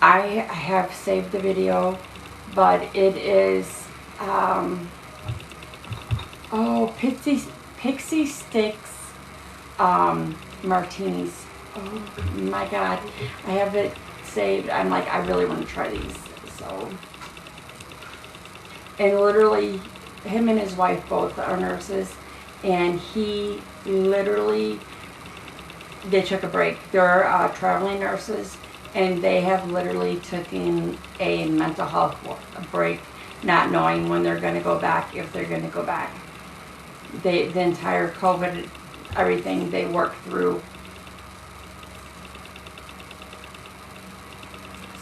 I have saved the video, but it is Pixie Sticks martinis. Oh my God, I have it saved. I'm like, I really want to try these. So, and literally, him and his wife both are nurses, and he literally, they took a break. They're traveling nurses, and they have literally taken a mental health break, not knowing when they're going to go back, if they're going to go back. The entire COVID, everything they worked through.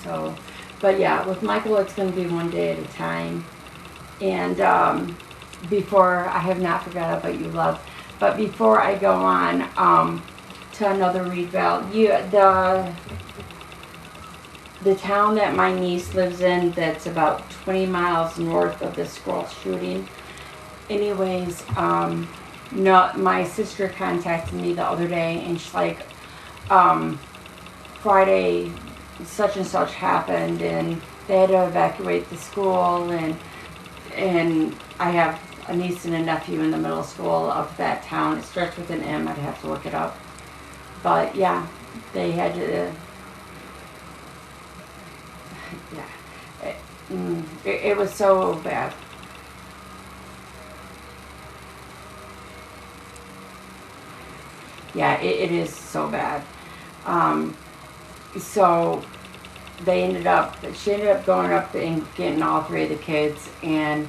So, but yeah, with Michael, it's going to be one day at a time. And before, I have not forgot about you, love. But before I go on to another read, Val, the town that my niece lives in, that's about 20 miles north of the school shooting. Anyways, no, my sister contacted me the other day, and she's like, Friday, such and such happened, and they had to evacuate the school, and I have a niece and a nephew in the middle school of that town. It starts with an M. I'd have to look it up. But yeah, they had to. It was so bad. Yeah, it is so bad. So she ended up going up and getting all three of the kids, and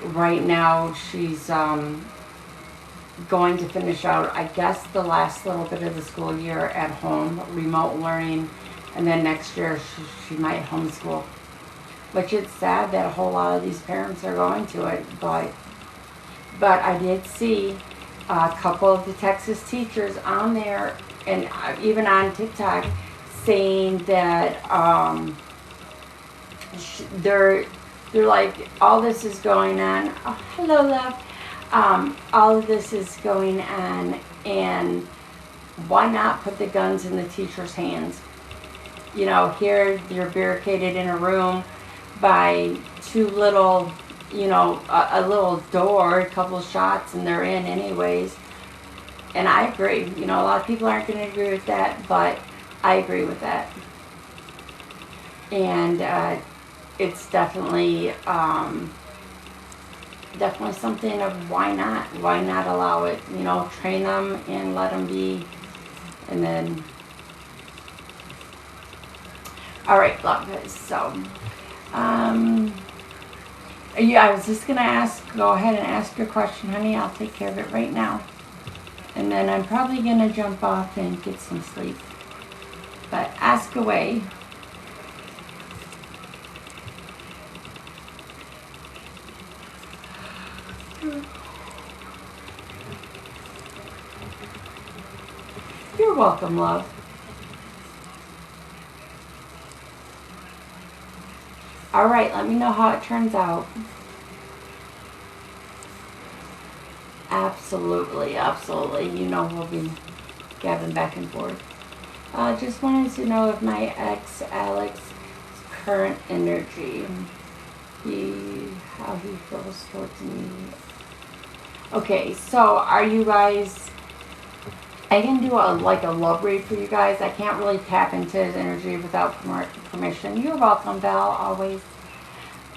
right now she's going to finish out, I guess, the last little bit of the school year at home, remote learning, and then next year she might homeschool. Which it's sad that a whole lot of these parents are going to it, but I did see a couple of the Texas teachers on there, and even on TikTok, saying that they're like, all this is going on. Oh, hello, love. All of this is going on, and why not put the guns in the teachers' hands? You know, here you're barricaded in a room by two little, a little door, a couple shots, and they're in anyways. And I agree. A lot of people aren't going to agree with that, but I agree with that. And it's definitely something of why not? Why not allow it? Train them and let them be, and then. All right, love it. So. Yeah, I was just going to go ahead and ask your question, honey. I'll take care of it right now. And then I'm probably going to jump off and get some sleep. But ask away. You're welcome, love. All right, let me know how it turns out. Absolutely. We'll be gabbing back and forth. Just wanted to know if my ex, Alex's current energy, how he feels towards me. Okay, so are you guys, I can do a love read for you guys. I can't really tap into his energy without permission. You're welcome, Val, always.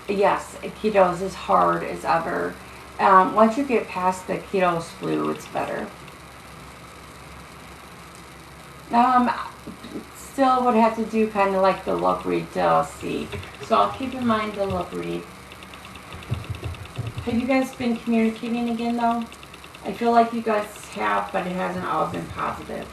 Yes, ketos is hard as ever. Once you get past the ketos flu, it's better. Still would have to do kind of like the love read to see. So I'll keep in mind the love read. Have you guys been communicating again, though? I feel like you guys have, but it hasn't all been positive.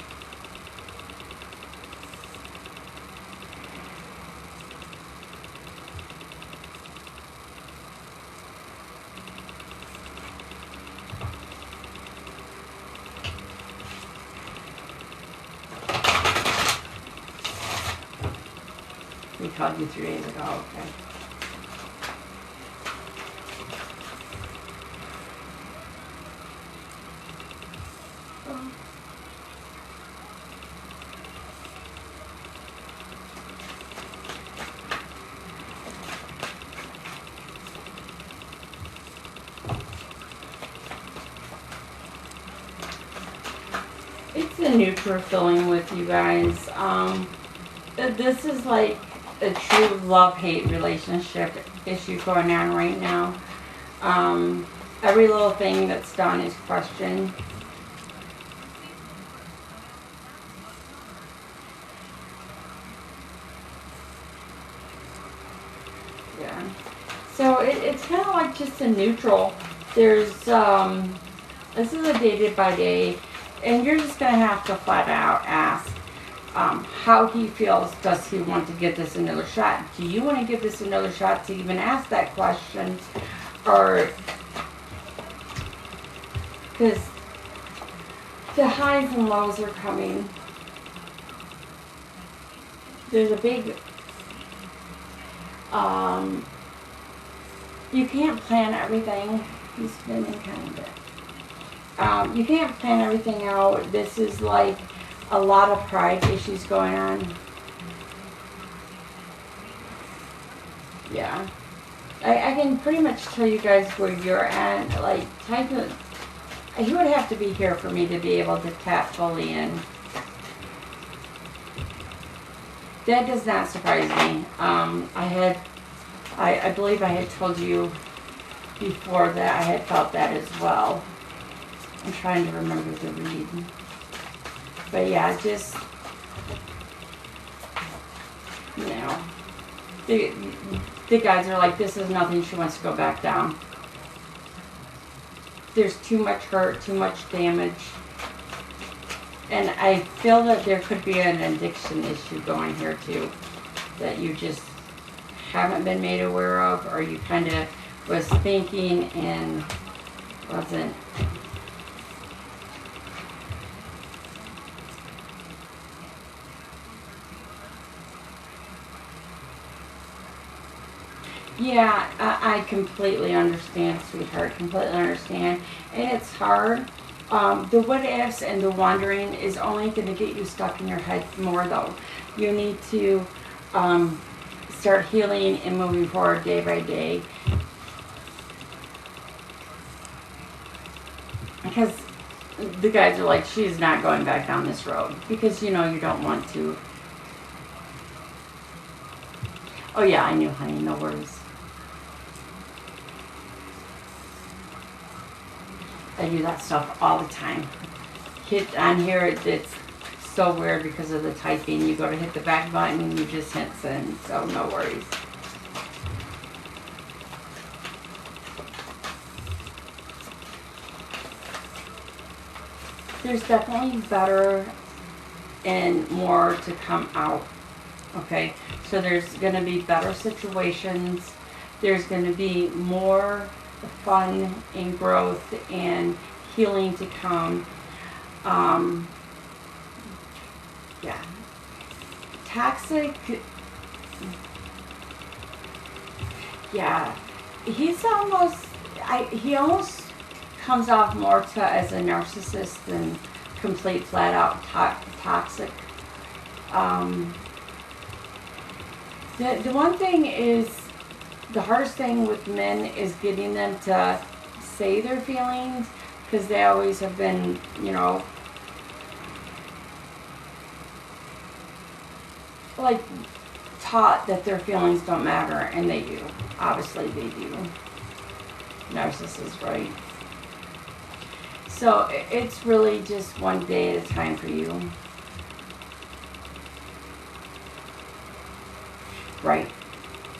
called you 3 days ago. Okay. It's a neutral feeling with you guys. This is like a true love-hate relationship issue going on right now. Every little thing that's done is questioned. Yeah. So it's kind of like just a neutral. There's, this is a day by day, and you're just going to have to flat out ask how he feels. Does he want to give this another shot? Do you want to give this another shot to even ask that question? Or, because the highs and lows are coming. There's a big, you can't plan everything. He's spinning kind of it. You can't plan everything out. This is like a lot of pride issues going on. Yeah. I can pretty much tell you guys where you're at. Like, type of, he would have to be here for me to be able to tap fully in. That does not surprise me. I believe I had told you before that I had felt that as well. I'm trying to remember the read. But yeah, just, you know, the guys are like, this is nothing, she wants to go back down. There's too much hurt, too much damage. And I feel that there could be an addiction issue going here too, that you just haven't been made aware of, or you kind of was thinking and wasn't. Yeah, I completely understand, sweetheart, completely understand. And it's hard. The what ifs and the wondering is only going to get you stuck in your head more, though. You need to start healing and moving forward day by day. Because the guys are like, she's not going back down this road. Because, you know, you don't want to. Oh, yeah, I knew, honey, no worries. I do that stuff all the time. Hit on here, it's so weird because of the typing. You go to hit the back button and you just hit send, so no worries. There's definitely better and more to come out, okay? So there's going to be better situations. There's going to be more fun and growth and healing to come. Yeah. Toxic. Yeah. He's almost, he almost comes off more as a narcissist than complete flat out toxic. The one thing is, the hardest thing with men is getting them to say their feelings, because they always have been, you know, like taught that their feelings don't matter, and they do. Obviously they do. Narcissists, right? So it's really just one day at a time for you. Right.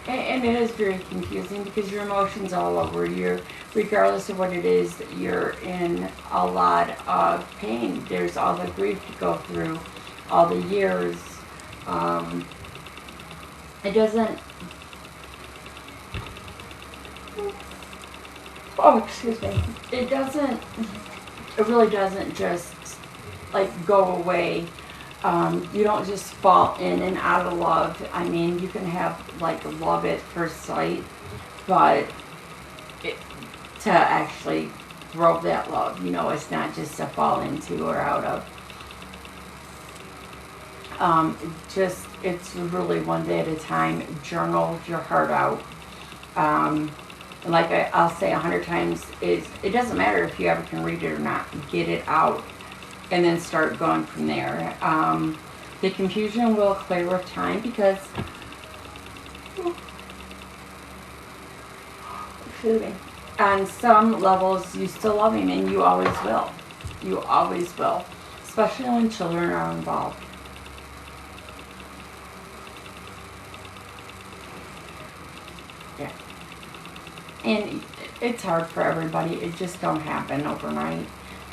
And it is very confusing because your emotions all over. You're, regardless of what it is, you're in a lot of pain. There's all the grief to go through, all the years. It doesn't. Oh, excuse me. It doesn't. It really doesn't just like go away. You don't just fall in and out of love. I mean, you can have like love at first sight, but to actually grow that love, you know, it's not just to fall into or out of. It's really one day at a time. Journal your heart out. Like I'll say 100 times, it doesn't matter if you ever can read it or not. Get it out and then start going from there. The confusion will clear with time because, excuse me, on some levels you still love him, and you always will. You always will, especially when children are involved. Yeah. And it's hard for everybody. It just don't happen overnight.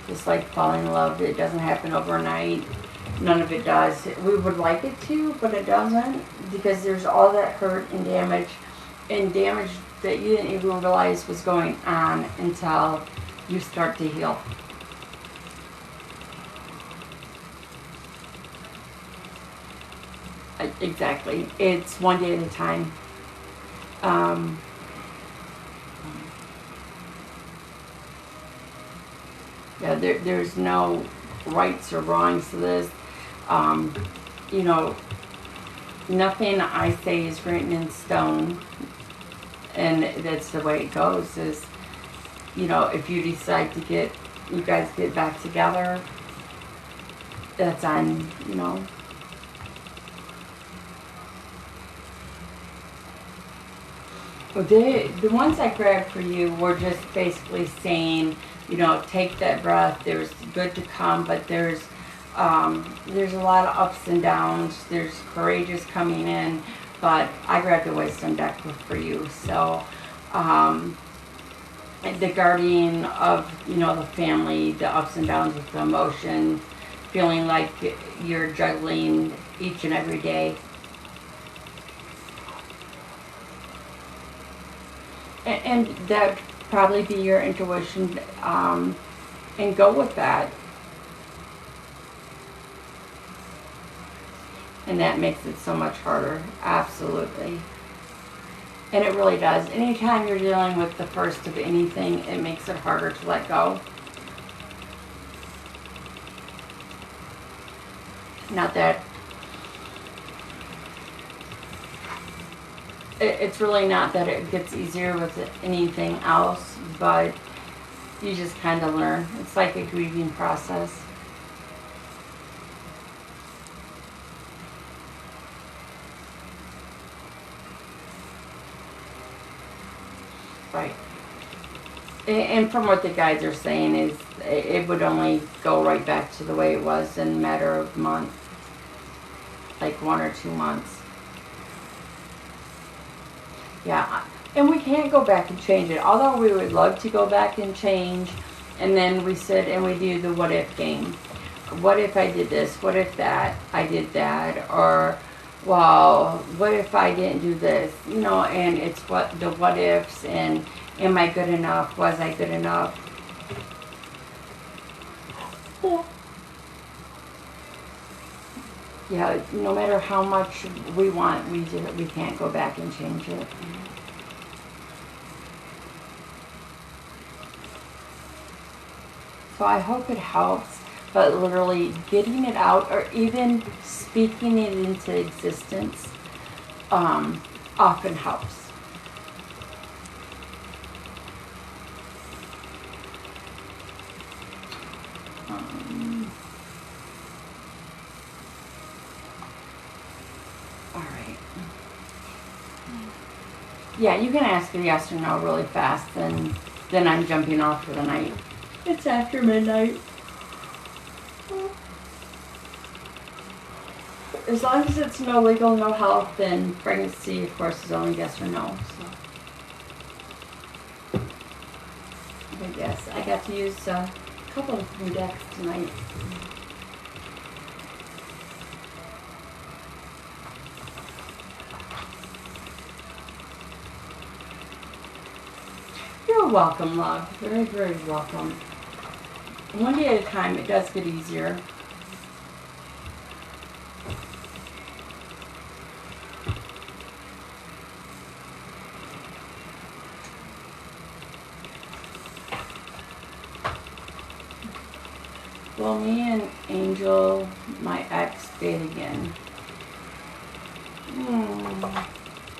Just like falling in love, it doesn't happen overnight. None of it does. We would like it to, but it doesn't, because there's all that hurt and damage that you didn't even realize was going on until you start to heal. Exactly. It's one day at a time. Yeah, there's no rights or wrongs to this. You know, nothing I say is written in stone, and that's the way it goes. Is, you know, if you decide to you guys get back together, that's on, you know. The ones I grabbed for you were just basically saying, you know, take that breath. There's good to come, but there's a lot of ups and downs. There's courageous coming in, but I grabbed the wisdom deck for you. So, the guardian of, you know, the family, the ups and downs with the emotion, feeling like you're juggling each and every day. And that probably be your intuition, and go with that. And that makes it so much harder. Absolutely. And it really does. Anytime you're dealing with the first of anything, it makes it harder to let go. Not that it's really not that it gets easier with anything else, but you just kind of learn. It's like a grieving process. Right. And from what the guides are saying is it would only go right back to the way it was in a matter of months, like 1 or 2 months. Yeah, and we can't go back and change it. Although we would love to go back and change, and then we sit and we do the what if game. What if I did this? What if that? I did that? Or, well, what if I didn't do this? You know, and it's the what ifs, and am I good enough? Was I good enough? Yeah, no matter how much we want, we can't go back and change it. So I hope it helps, but literally getting it out or even speaking it into existence often helps. Yeah, you can ask a yes or no really fast, and then I'm jumping off for the night. It's after midnight. As long as it's no legal, no health, then pregnancy, of course, is only yes or no. So. But yes, I got to use a couple of new decks tonight. You're welcome, love. Very, very welcome. One day at a time, it does get easier. Will me and Angel, my ex, date again?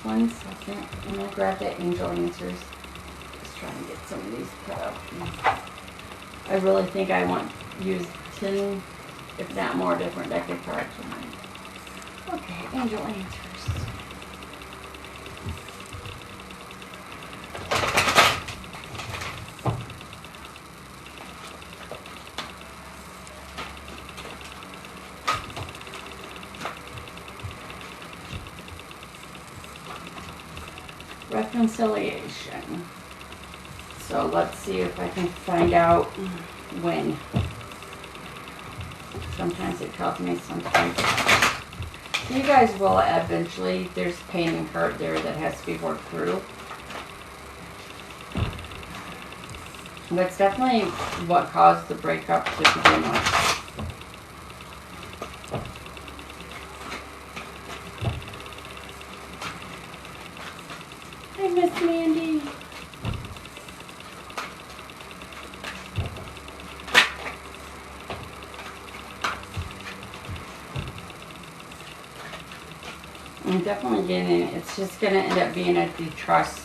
1 second. I'm going to grab that Angel Answers. Just trying to get some of these cut up. I really think I want to use 10, if not more, different deck of cards for mine. Okay, Angel Answers. Reconciliation. So let's see if I can find out when. Sometimes it tells me, sometimes. So you guys will eventually, there's pain and hurt there that has to be worked through. That's definitely what caused the breakup to begin with. Hi, Miss Mandy. I'm definitely getting it. It's just going to end up being a big trust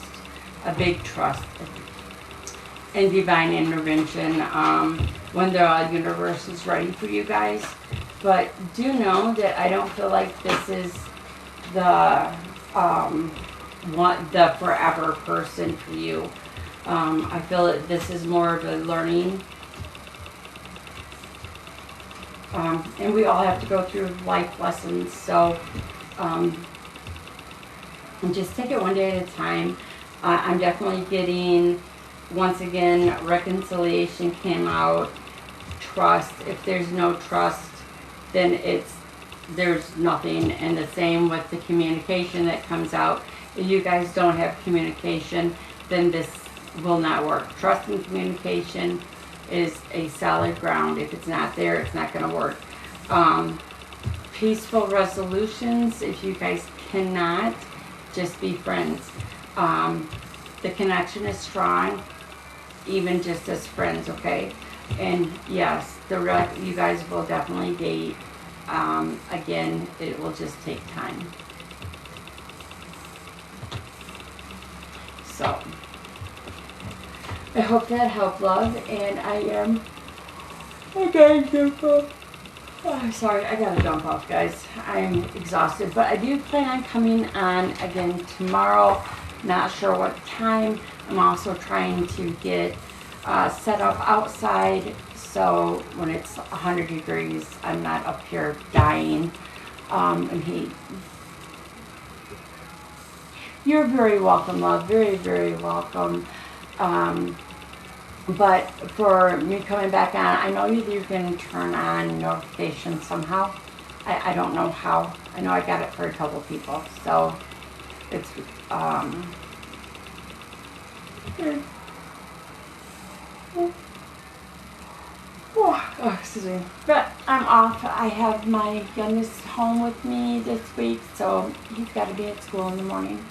in divine intervention when the universe is ready for you guys. But do know that I don't feel like this is the the forever person for you. I feel that this is more of a learning. And we all have to go through life lessons, so just take it one day at a time. I'm definitely getting, once again, reconciliation came out, trust. If there's no trust, then there's nothing. And the same with the communication that comes out. If you guys don't have communication, then this will not work. Trust and communication is a solid ground. If it's not there, it's not going to work. Peaceful resolutions, if you guys cannot, just be friends. The connection is strong, even just as friends, okay? And yes, you guys will definitely date. Again, it will just take time. So, I hope that helped, love, and I gotta jump off. Oh, sorry, I gotta jump off, guys. I'm exhausted, but I do plan on coming on again tomorrow. Not sure what time. I'm also trying to get set up outside, so when it's 100 degrees, I'm not up here dying in heat. You're very welcome, love. Very, very welcome. But for me coming back on, I know you can turn on notifications somehow. I don't know how. I know I got it for a couple people. So it's oh, excuse me. But I'm off. I have my youngest home with me this week, so he's got to be at school in the morning.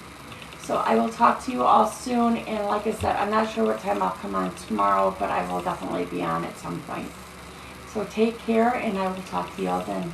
So I will talk to you all soon, and like I said, I'm not sure what time I'll come on tomorrow, but I will definitely be on at some point. So take care, and I will talk to you all then.